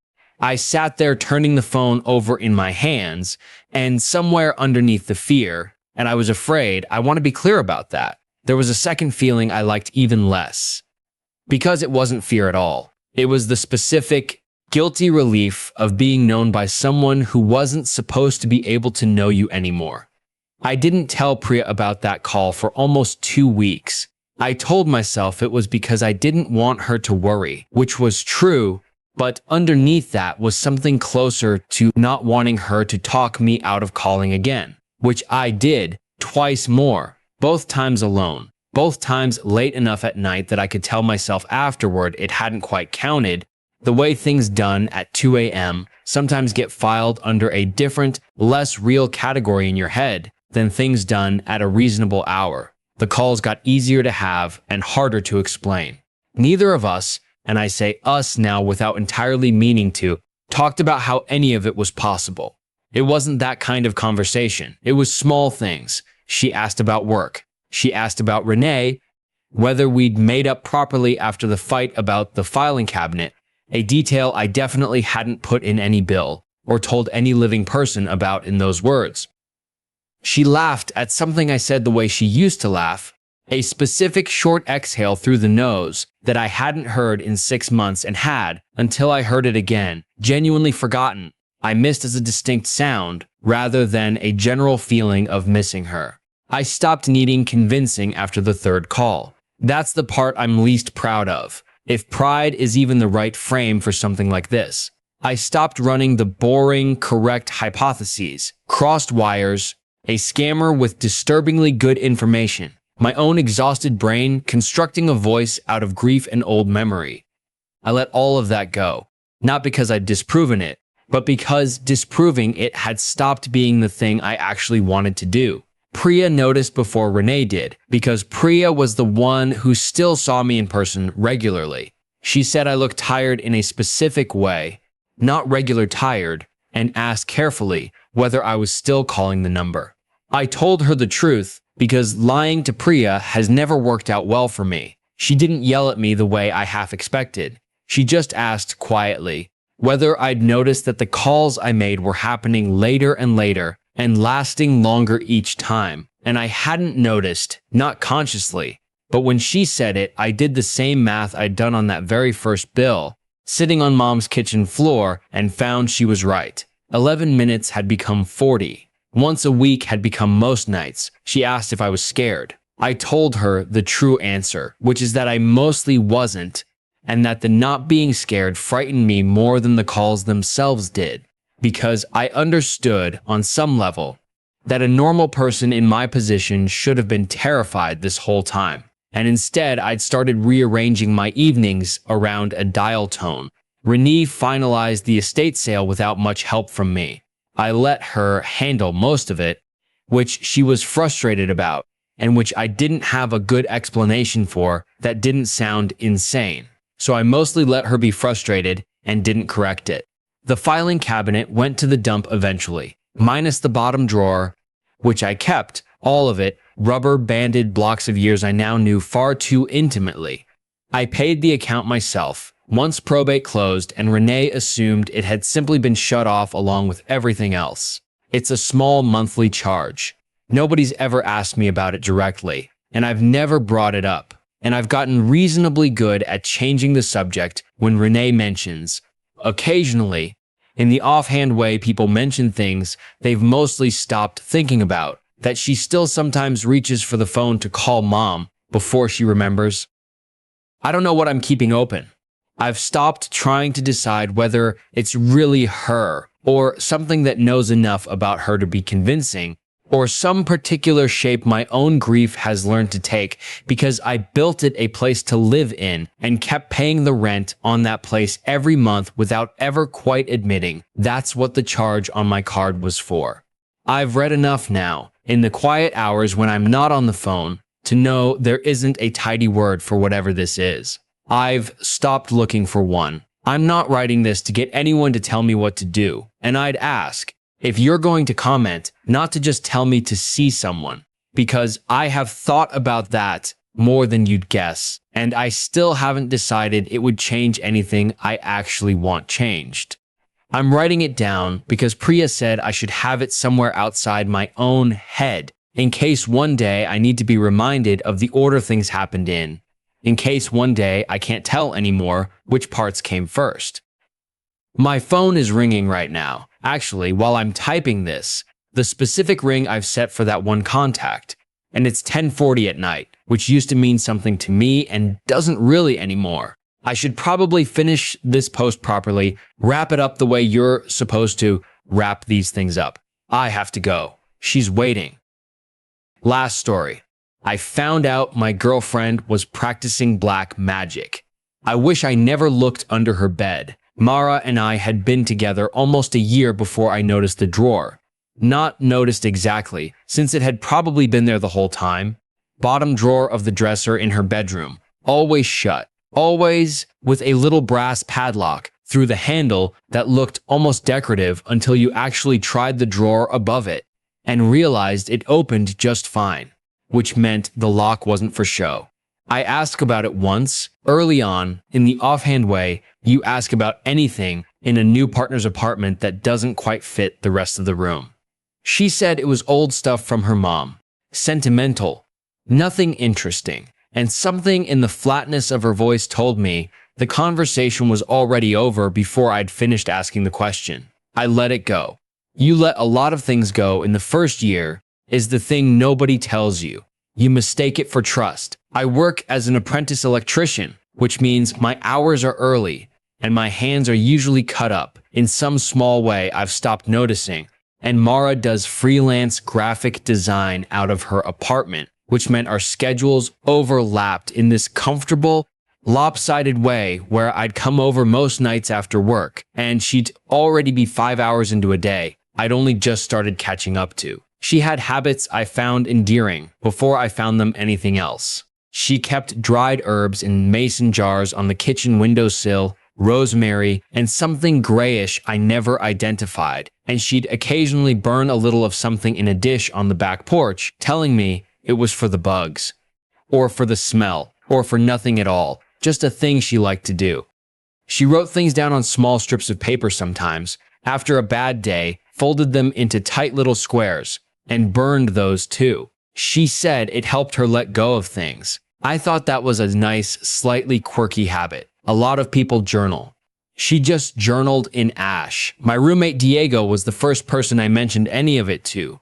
I sat there turning the phone over in my hands, and somewhere underneath the fear, and I was afraid, I want to be clear about that, there was a second feeling I liked even less. Because it wasn't fear at all. It was the specific, guilty relief of being known by someone who wasn't supposed to be able to know you anymore. I didn't tell Priya about that call for almost 2 weeks. I told myself it was because I didn't want her to worry, which was true, but underneath that was something closer to not wanting her to talk me out of calling again, which I did twice more, both times alone. Both times late enough at night that I could tell myself afterward it hadn't quite counted. The way things done at 2 a.m. sometimes get filed under a different, less real category in your head than things done at a reasonable hour. The calls got easier to have and harder to explain. Neither of us, and I say us now without entirely meaning to, talked about how any of it was possible. It wasn't that kind of conversation. It was small things. She asked about work. She asked about Renee, whether we'd made up properly after the fight about the filing cabinet, a detail I definitely hadn't put in any bill or told any living person about in those words. She laughed at something I said the way she used to laugh, a specific short exhale through the nose that I hadn't heard in 6 months and had, until I heard it again, genuinely forgotten. I missed as a distinct sound rather than a general feeling of missing her. I stopped needing convincing after the third call. That's the part I'm least proud of, if pride is even the right frame for something like this. I stopped running the boring, correct hypotheses, crossed wires, a scammer with disturbingly good information, my own exhausted brain constructing a voice out of grief and old memory. I let all of that go, not because I'd disproven it, but because disproving it had stopped being the thing I actually wanted to do. Priya noticed before Renee did, because Priya was the one who still saw me in person regularly. She said I looked tired in a specific way, not regular tired, and asked carefully whether I was still calling the number. I told her the truth, because lying to Priya has never worked out well for me. She didn't yell at me the way I half expected. She just asked quietly whether I'd noticed that the calls I made were happening later and later, and lasting longer each time, and I hadn't noticed, not consciously, but when she said it, I did the same math I'd done on that very first bill, sitting on Mom's kitchen floor, and found she was right. 11 minutes had become 40. Once a week had become most nights. She asked if I was scared. I told her the true answer, which is that I mostly wasn't, and that the not being scared frightened me more than the calls themselves did. Because I understood, on some level, that a normal person in my position should have been terrified this whole time. and instead I'd started rearranging my evenings around a dial tone. Renee finalized the estate sale without much help from me. I let her handle most of it, which she was frustrated about, and which I didn't have a good explanation for that didn't sound insane. So I mostly let her be frustrated and didn't correct it. The filing cabinet went to the dump eventually, minus the bottom drawer, which I kept, all of it, rubber-banded blocks of years I now knew far too intimately. I paid the account myself, once probate closed, and Renee assumed it had simply been shut off along with everything else. It's a small monthly charge. Nobody's ever asked me about it directly, and I've never brought it up. And I've gotten reasonably good at changing the subject when Renee mentions. Occasionally, in the offhand way people mention things they've mostly stopped thinking about, that she still sometimes reaches for the phone to call mom before she remembers. I don't know what I'm keeping open. I've stopped trying to decide whether it's really her, or something that knows enough about her to be convincing, or some particular shape my own grief has learned to take because I built it a place to live in and kept paying the rent on that place every month without ever quite admitting that's what the charge on my card was for. I've read enough now, in the quiet hours when I'm not on the phone, to know there isn't a tidy word for whatever this is. I've stopped looking for one. I'm not writing this to get anyone to tell me what to do, and I'd ask, if you're going to comment, not to just tell me to see someone, because I have thought about that more than you'd guess, and I still haven't decided it would change anything I actually want changed. I'm writing it down because Priya said I should have it somewhere outside my own head, in case one day I need to be reminded of the order things happened in case one day I can't tell anymore which parts came first. My phone is ringing right now. Actually, while I'm typing this, the specific ring I've set for that one contact, and it's 10:40 at night, which used to mean something to me and doesn't really anymore. I should probably finish this post properly, wrap it up the way you're supposed to wrap these things up. I have to go. She's waiting. Last story. I found out my girlfriend was practicing black magic. I wish I never looked under her bed. Mara and I had been together almost a year before I noticed the drawer. Not noticed exactly, since it had probably been there the whole time. Bottom drawer of the dresser in her bedroom, always shut, always with a little brass padlock through the handle that looked almost decorative until you actually tried the drawer above it and realized it opened just fine, which meant the lock wasn't for show. I asked about it once, early on, in the offhand way you ask about anything in a new partner's apartment that doesn't quite fit the rest of the room. She said it was old stuff from her mom, sentimental, nothing interesting, and something in the flatness of her voice told me the conversation was already over before I'd finished asking the question. I let it go. You let a lot of things go in the first year is the thing nobody tells you. You mistake it for trust. I work as an apprentice electrician, which means my hours are early, and my hands are usually cut up in some small way I've stopped noticing, and Mara does freelance graphic design out of her apartment, which meant our schedules overlapped in this comfortable, lopsided way where I'd come over most nights after work, and she'd already be 5 hours into a day I'd only just started catching up to. She had habits I found endearing before I found them anything else. She kept dried herbs in mason jars on the kitchen windowsill, rosemary, and something grayish I never identified, and she'd occasionally burn a little of something in a dish on the back porch, telling me it was for the bugs, or for the smell, or for nothing at all, just a thing she liked to do. She wrote things down on small strips of paper sometimes, after a bad day, folded them into tight little squares, and burned those too. She said it helped her let go of things. I thought that was a nice, slightly quirky habit. A lot of people journal. She just journaled in ash. My roommate Diego was the first person I mentioned any of it to.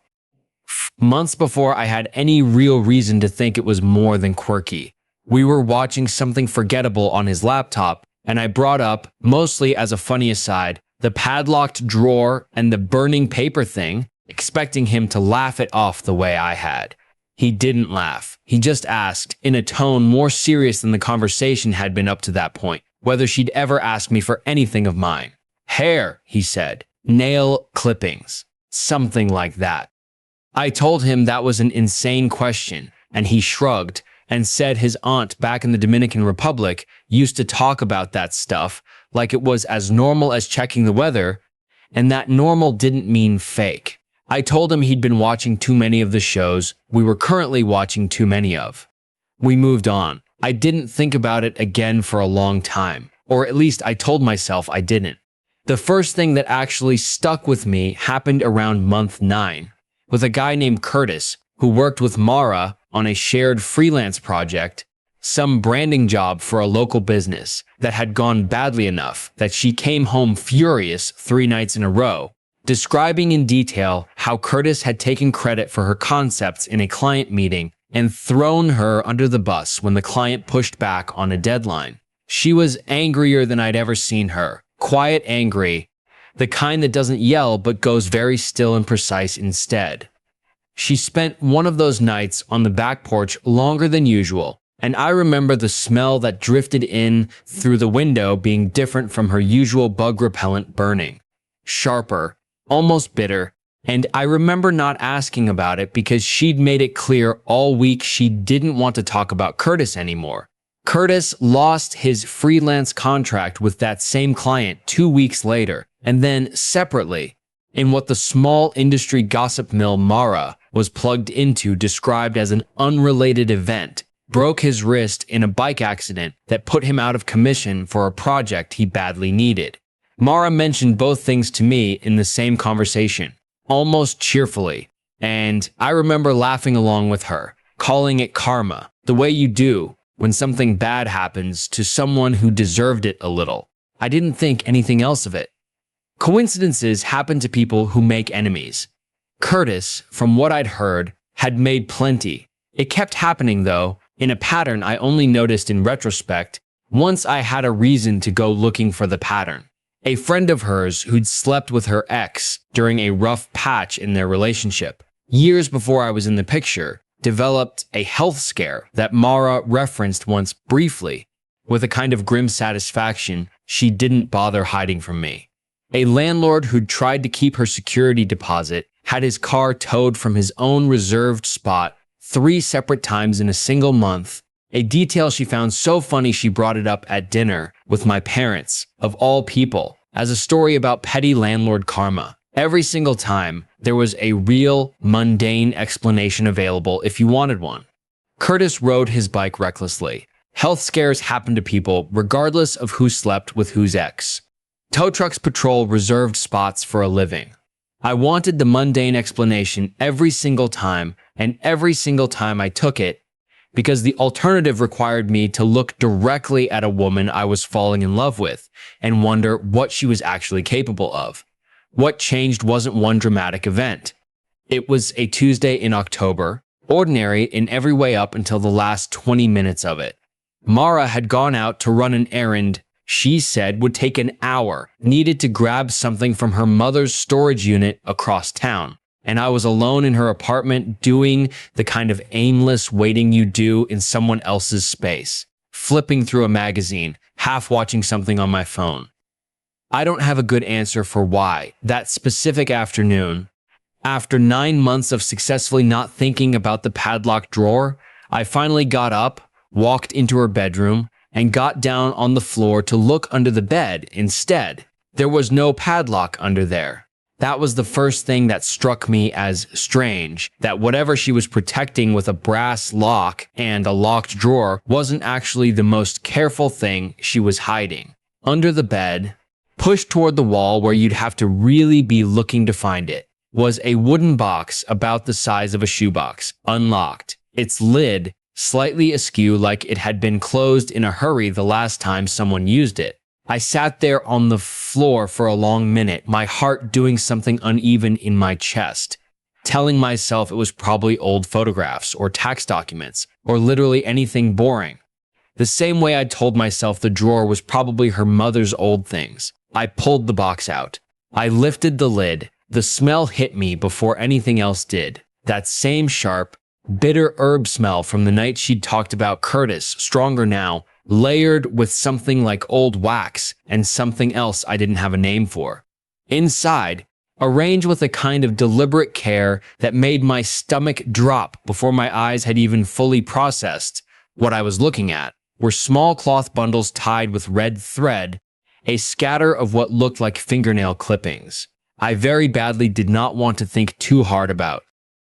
Months before I had any real reason to think it was more than quirky. We were watching something forgettable on his laptop, and I brought up, mostly as a funny aside, the padlocked drawer and the burning paper thing, expecting him to laugh it off the way I had. He didn't laugh. He just asked, in a tone more serious than the conversation had been up to that point, whether she'd ever asked me for anything of mine. Hair, he said. Nail clippings. Something like that. I told him that was an insane question, and he shrugged and said his aunt back in the Dominican Republic used to talk about that stuff like it was as normal as checking the weather, and that normal didn't mean fake. I told him he'd been watching too many of the shows we were currently watching too many of. We moved on. I didn't think about it again for a long time, or at least I told myself I didn't. The first thing that actually stuck with me happened around month 9, with a guy named Curtis who worked with Mara on a shared freelance project, some branding job for a local business that had gone badly enough that she came home furious 3 nights in a row, describing in detail how Curtis had taken credit for her concepts in a client meeting and thrown her under the bus when the client pushed back on a deadline. She was angrier than I'd ever seen her, quiet angry, the kind that doesn't yell but goes very still and precise instead. She spent one of those nights on the back porch longer than usual, and I remember the smell that drifted in through the window being different from her usual bug-repellent burning. Sharper, almost bitter, and I remember not asking about it because she'd made it clear all week she didn't want to talk about Curtis anymore. Curtis lost his freelance contract with that same client 2 weeks later, and then separately, in what the small industry gossip mill Mara was plugged into described as an unrelated event, broke his wrist in a bike accident that put him out of commission for a project he badly needed. Mara mentioned both things to me in the same conversation, almost cheerfully, and I remember laughing along with her, calling it karma, the way you do when something bad happens to someone who deserved it a little. I didn't think anything else of it. Coincidences happen to people who make enemies. Curtis, from what I'd heard, had made plenty. It kept happening, though, in a pattern I only noticed in retrospect once I had a reason to go looking for the pattern. A friend of hers who'd slept with her ex during a rough patch in their relationship, years before I was in the picture, developed a health scare that Mara referenced once briefly, with a kind of grim satisfaction she didn't bother hiding from me. A landlord who'd tried to keep her security deposit had his car towed from his own reserved spot 3 separate times in a single month, a detail she found so funny she brought it up at dinner with my parents, of all people, as a story about petty landlord karma. Every single time, there was a real, mundane explanation available if you wanted one. Curtis rode his bike recklessly. Health scares happen to people regardless of who slept with whose ex. Tow trucks patrol reserved spots for a living. I wanted the mundane explanation every single time, and every single time I took it, because the alternative required me to look directly at a woman I was falling in love with and wonder what she was actually capable of. What changed wasn't one dramatic event. It was a Tuesday in October, ordinary in every way up until the last 20 minutes of it. Mara had gone out to run an errand she said would take an hour, needed to grab something from her mother's storage unit across town. And I was alone in her apartment doing the kind of aimless waiting you do in someone else's space, flipping through a magazine, half watching something on my phone. I don't have a good answer for why, that specific afternoon, after 9 months of successfully not thinking about the padlocked drawer, I finally got up, walked into her bedroom, and got down on the floor to look under the bed instead. There was no padlock under there. That was the first thing that struck me as strange, that whatever she was protecting with a brass lock and a locked drawer wasn't actually the most careful thing she was hiding. Under the bed, pushed toward the wall where you'd have to really be looking to find it, was a wooden box about the size of a shoebox, unlocked. Its lid slightly askew like it had been closed in a hurry the last time someone used it. I sat there on the floor for a long minute, my heart doing something uneven in my chest, telling myself it was probably old photographs or tax documents or literally anything boring. The same way I told myself the drawer was probably her mother's old things. I pulled the box out. I lifted the lid. The smell hit me before anything else did. That same sharp, bitter herb smell from the night she'd talked about Curtis, stronger now, layered with something like old wax and something else I didn't have a name for. Inside, arranged with a kind of deliberate care that made my stomach drop before my eyes had even fully processed what I was looking at, were small cloth bundles tied with red thread, a scatter of what looked like fingernail clippings. I very badly did not want to think too hard about.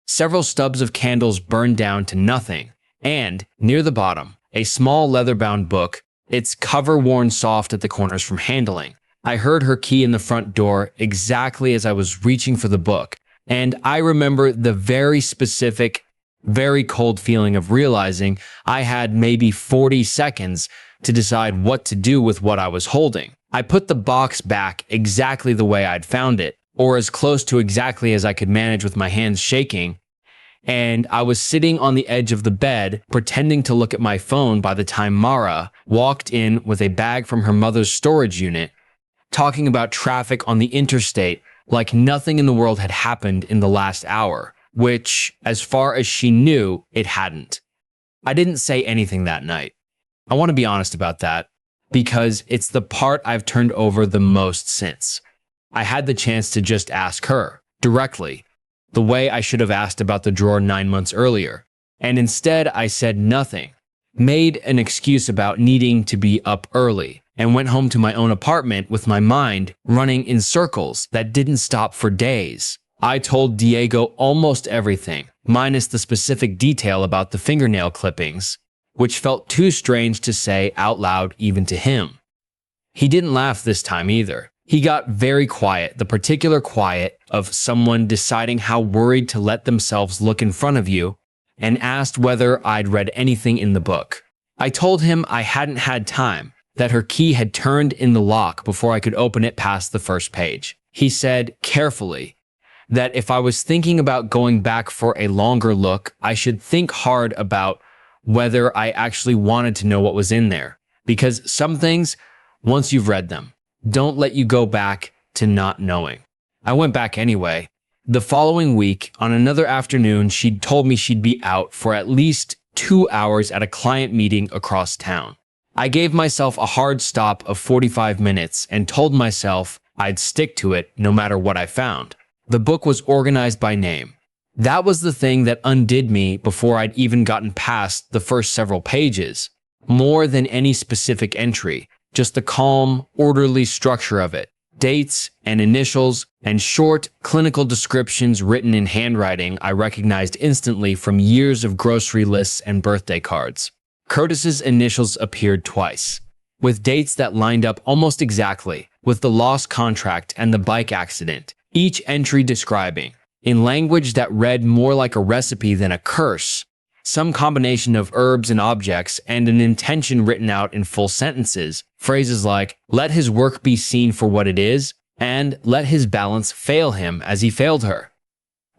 Several stubs of candles burned down to nothing, and, near the bottom, a small leather-bound book, its cover worn soft at the corners from handling. I heard her key in the front door exactly as I was reaching for the book, and I remember the very specific, very cold feeling of realizing I had maybe 40 seconds to decide what to do with what I was holding. I put the box back exactly the way I'd found it, or as close to exactly as I could manage with my hands shaking, and I was sitting on the edge of the bed, pretending to look at my phone by the time Mara walked in with a bag from her mother's storage unit, talking about traffic on the interstate like nothing in the world had happened in the last hour, which, as far as she knew, it hadn't. I didn't say anything that night. I want to be honest about that, because it's the part I've turned over the most since. I had the chance to just ask her, directly, the way I should have asked about the drawer 9 months earlier. And instead, I said nothing, made an excuse about needing to be up early, and went home to my own apartment with my mind running in circles that didn't stop for days. I told Diego almost everything, minus the specific detail about the fingernail clippings, which felt too strange to say out loud even to him. He didn't laugh this time either. He got very quiet, the particular quiet of someone deciding how worried to let themselves look in front of you, and asked whether I'd read anything in the book. I told him I hadn't had time, that her key had turned in the lock before I could open it past the first page. He said, carefully, that if I was thinking about going back for a longer look, I should think hard about whether I actually wanted to know what was in there. Because some things, once you've read them, don't let you go back to not knowing. I went back anyway. The following week, on another afternoon, she'd told me she'd be out for at least 2 hours at a client meeting across town. I gave myself a hard stop of 45 minutes and told myself I'd stick to it no matter what I found. The book was organized by name. That was the thing that undid me before I'd even gotten past the first several pages. More than any specific entry, just the calm, orderly structure of it. Dates and initials and short, clinical descriptions written in handwriting I recognized instantly from years of grocery lists and birthday cards. Curtis's initials appeared twice, with dates that lined up almost exactly with the lost contract and the bike accident, each entry describing, in language that read more like a recipe than a curse, some combination of herbs and objects and an intention written out in full sentences, phrases like, let his work be seen for what it is, and let his balance fail him as he failed her.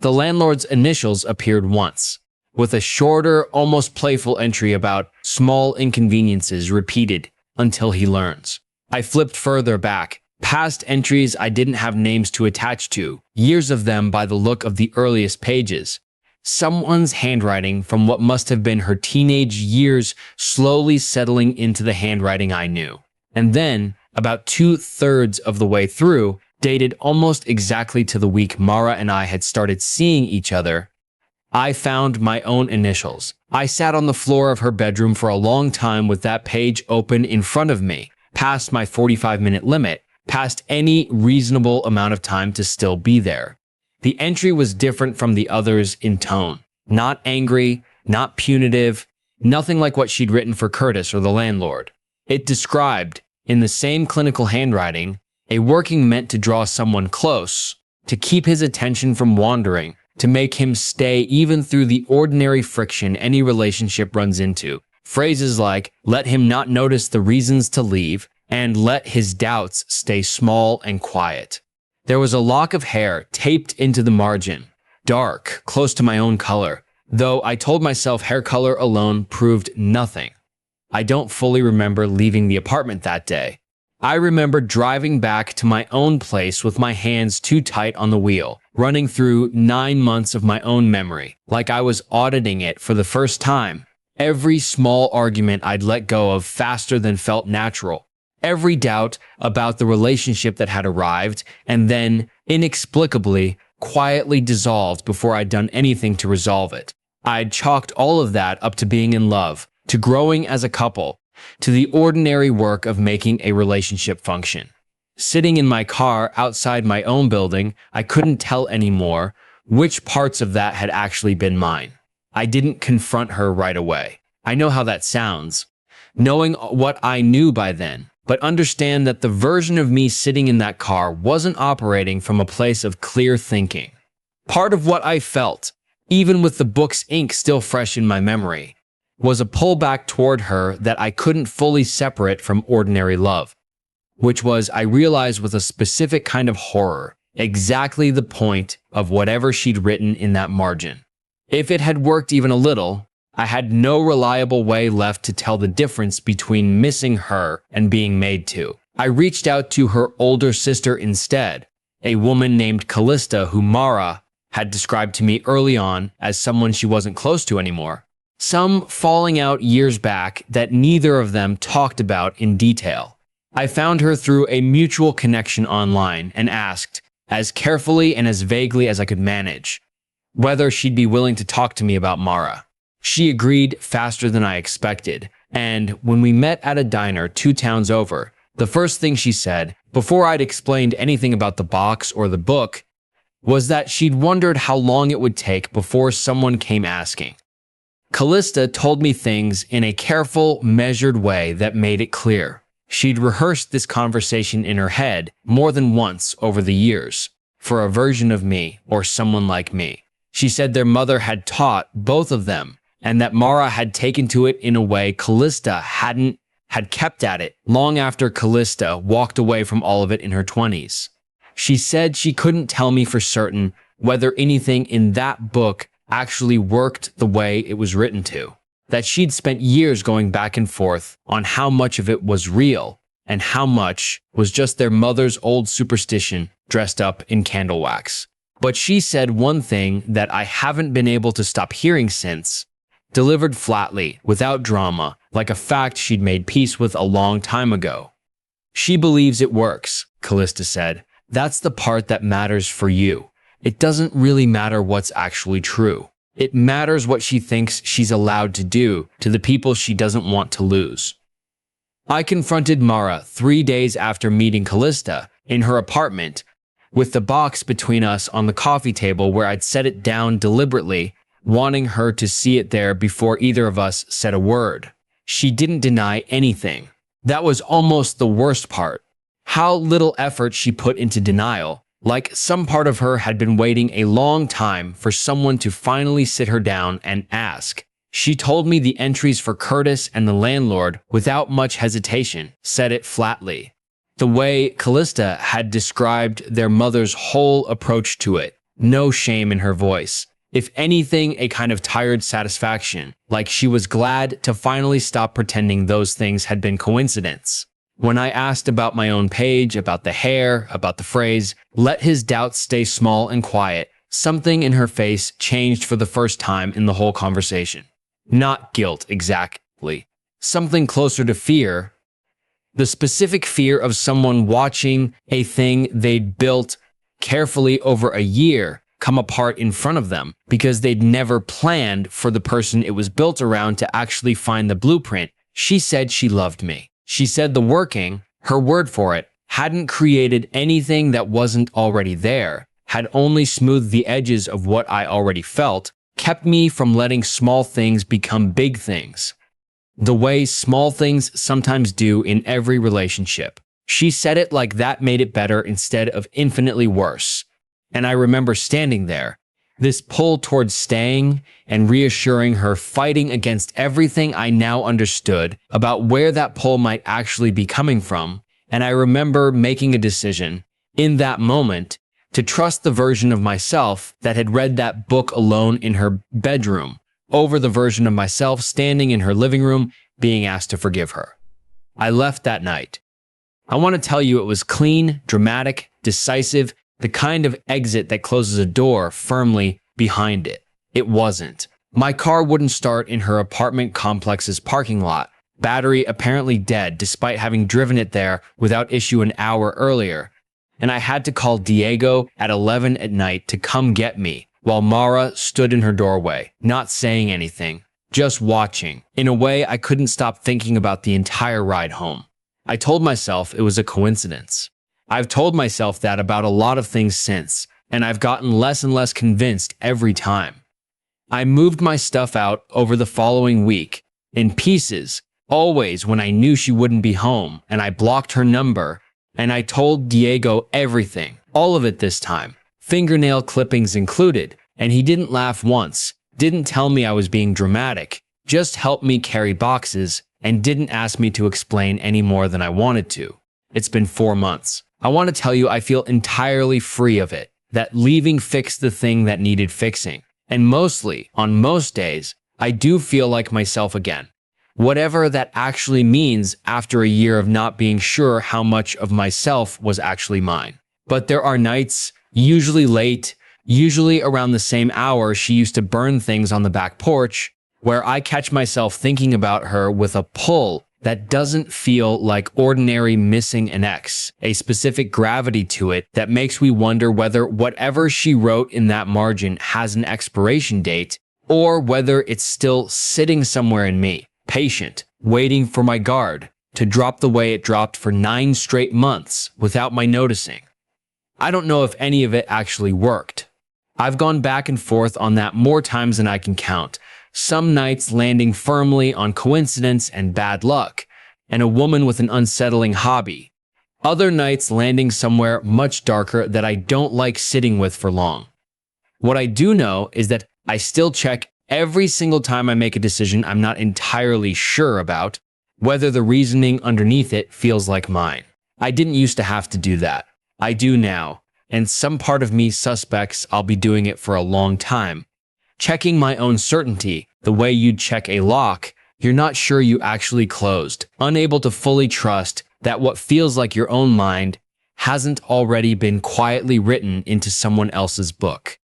The landlord's initials appeared once, with a shorter, almost playful entry about small inconveniences repeated until he learns. I flipped further back, past entries I didn't have names to attach to, years of them by the look of the earliest pages. Someone's handwriting from what must have been her teenage years slowly settling into the handwriting I knew. And then, about 2/3 of the way through, dated almost exactly to the week Mara and I had started seeing each other, I found my own initials. I sat on the floor of her bedroom for a long time with that page open in front of me, past my 45-minute limit, past any reasonable amount of time to still be there. The entry was different from the others in tone. Not angry, not punitive, nothing like what she'd written for Curtis or the landlord. It described, in the same clinical handwriting, a working meant to draw someone close, to keep his attention from wandering, to make him stay even through the ordinary friction any relationship runs into. Phrases like, let him not notice the reasons to leave, and let his doubts stay small and quiet. There was a lock of hair taped into the margin, dark, close to my own color, though I told myself hair color alone proved nothing. I don't fully remember leaving the apartment that day. I remember driving back to my own place with my hands too tight on the wheel, running through 9 months of my own memory, like I was auditing it for the first time. Every small argument I'd let go of faster than felt natural. Every doubt about the relationship that had arrived and then, inexplicably, quietly dissolved before I'd done anything to resolve it. I'd chalked all of that up to being in love, to growing as a couple, to the ordinary work of making a relationship function. Sitting in my car outside my own building, I couldn't tell anymore which parts of that had actually been mine. I didn't confront her right away. I know how that sounds, knowing what I knew by then, but understand that the version of me sitting in that car wasn't operating from a place of clear thinking. Part of what I felt, even with the book's ink still fresh in my memory, was a pullback toward her that I couldn't fully separate from ordinary love, which was, I realized, with a specific kind of horror, exactly the point of whatever she'd written in that margin. If it had worked even a little, I had no reliable way left to tell the difference between missing her and being made to. I reached out to her older sister instead, a woman named Callista who Mara had described to me early on as someone she wasn't close to anymore. Some falling out years back that neither of them talked about in detail. I found her through a mutual connection online and asked, as carefully and as vaguely as I could manage, whether she'd be willing to talk to me about Mara. She agreed faster than I expected, and when we met at a diner 2 towns over, the first thing she said, before I'd explained anything about the box or the book, was that she'd wondered how long it would take before someone came asking. Callista told me things in a careful, measured way that made it clear. She'd rehearsed this conversation in her head more than once over the years, for a version of me or someone like me. She said their mother had taught both of them, and that Mara had taken to it in a way Callista had kept at it long after Callista walked away from all of it in her 20s. She said she couldn't tell me for certain whether anything in that book actually worked the way it was written to, that she'd spent years going back and forth on how much of it was real and how much was just their mother's old superstition dressed up in candle wax. But she said one thing that I haven't been able to stop hearing since, delivered flatly, without drama, like a fact she'd made peace with a long time ago. She believes it works, Callista said. That's the part that matters for you. It doesn't really matter what's actually true. It matters what she thinks she's allowed to do to the people she doesn't want to lose. I confronted Mara 3 days after meeting Callista in her apartment, with the box between us on the coffee table where I'd set it down deliberately, wanting her to see it there before either of us said a word. She didn't deny anything. That was almost the worst part. How little effort she put into denial. Like some part of her had been waiting a long time for someone to finally sit her down and ask. She told me the entries for Curtis and the landlord without much hesitation, said it flatly. The way Callista had described their mother's whole approach to it, no shame in her voice. If anything, a kind of tired satisfaction, like she was glad to finally stop pretending those things had been coincidence. When I asked about my own page, about the hair, about the phrase, "Let his doubts stay small and quiet," something in her face changed for the first time in the whole conversation. Not guilt, exactly. Something closer to fear. The specific fear of someone watching a thing they'd built carefully over a year come apart in front of them because they'd never planned for the person it was built around to actually find the blueprint. She said she loved me. She said the working, her word for it, hadn't created anything that wasn't already there, had only smoothed the edges of what I already felt, kept me from letting small things become big things. The way small things sometimes do in every relationship. She said it like that made it better instead of infinitely worse. And I remember standing there, this pull towards staying and reassuring her, fighting against everything I now understood about where that pull might actually be coming from. And I remember making a decision in that moment to trust the version of myself that had read that book alone in her bedroom over the version of myself standing in her living room being asked to forgive her. I left that night, I want to tell you it was clean, dramatic, decisive, the kind of exit that closes a door firmly behind it. It wasn't. My car wouldn't start in her apartment complex's parking lot, battery apparently dead despite having driven it there without issue an hour earlier. And I had to call Diego at 11 at night to come get me, while Mara stood in her doorway, not saying anything, just watching. In a way, I couldn't stop thinking about the entire ride home. I told myself it was a coincidence. I've told myself that about a lot of things since, and I've gotten less and less convinced every time. I moved my stuff out over the following week, in pieces, always when I knew she wouldn't be home, and I blocked her number, and I told Diego everything, all of it this time, fingernail clippings included, and he didn't laugh once, didn't tell me I was being dramatic, just helped me carry boxes, and didn't ask me to explain any more than I wanted to. It's been 4 months. I want to tell you I feel entirely free of it, that leaving fixed the thing that needed fixing. And mostly, on most days, I do feel like myself again. Whatever that actually means after a year of not being sure how much of myself was actually mine. But there are nights, usually late, usually around the same hour she used to burn things on the back porch, where I catch myself thinking about her with a pull that doesn't feel like ordinary missing an ex, a specific gravity to it that makes me wonder whether whatever she wrote in that margin has an expiration date, or whether it's still sitting somewhere in me, patient, waiting for my guard to drop the way it dropped for 9 straight months without my noticing. I don't know if any of it actually worked. I've gone back and forth on that more times than I can count, some nights landing firmly on coincidence and bad luck, and a woman with an unsettling hobby. Other nights landing somewhere much darker that I don't like sitting with for long. What I do know is that I still check every single time I make a decision I'm not entirely sure about, whether the reasoning underneath it feels like mine. I didn't used to have to do that. I do now, and some part of me suspects I'll be doing it for a long time. Checking my own certainty, the way you'd check a lock you're not sure you actually closed, unable to fully trust that what feels like your own mind hasn't already been quietly written into someone else's book.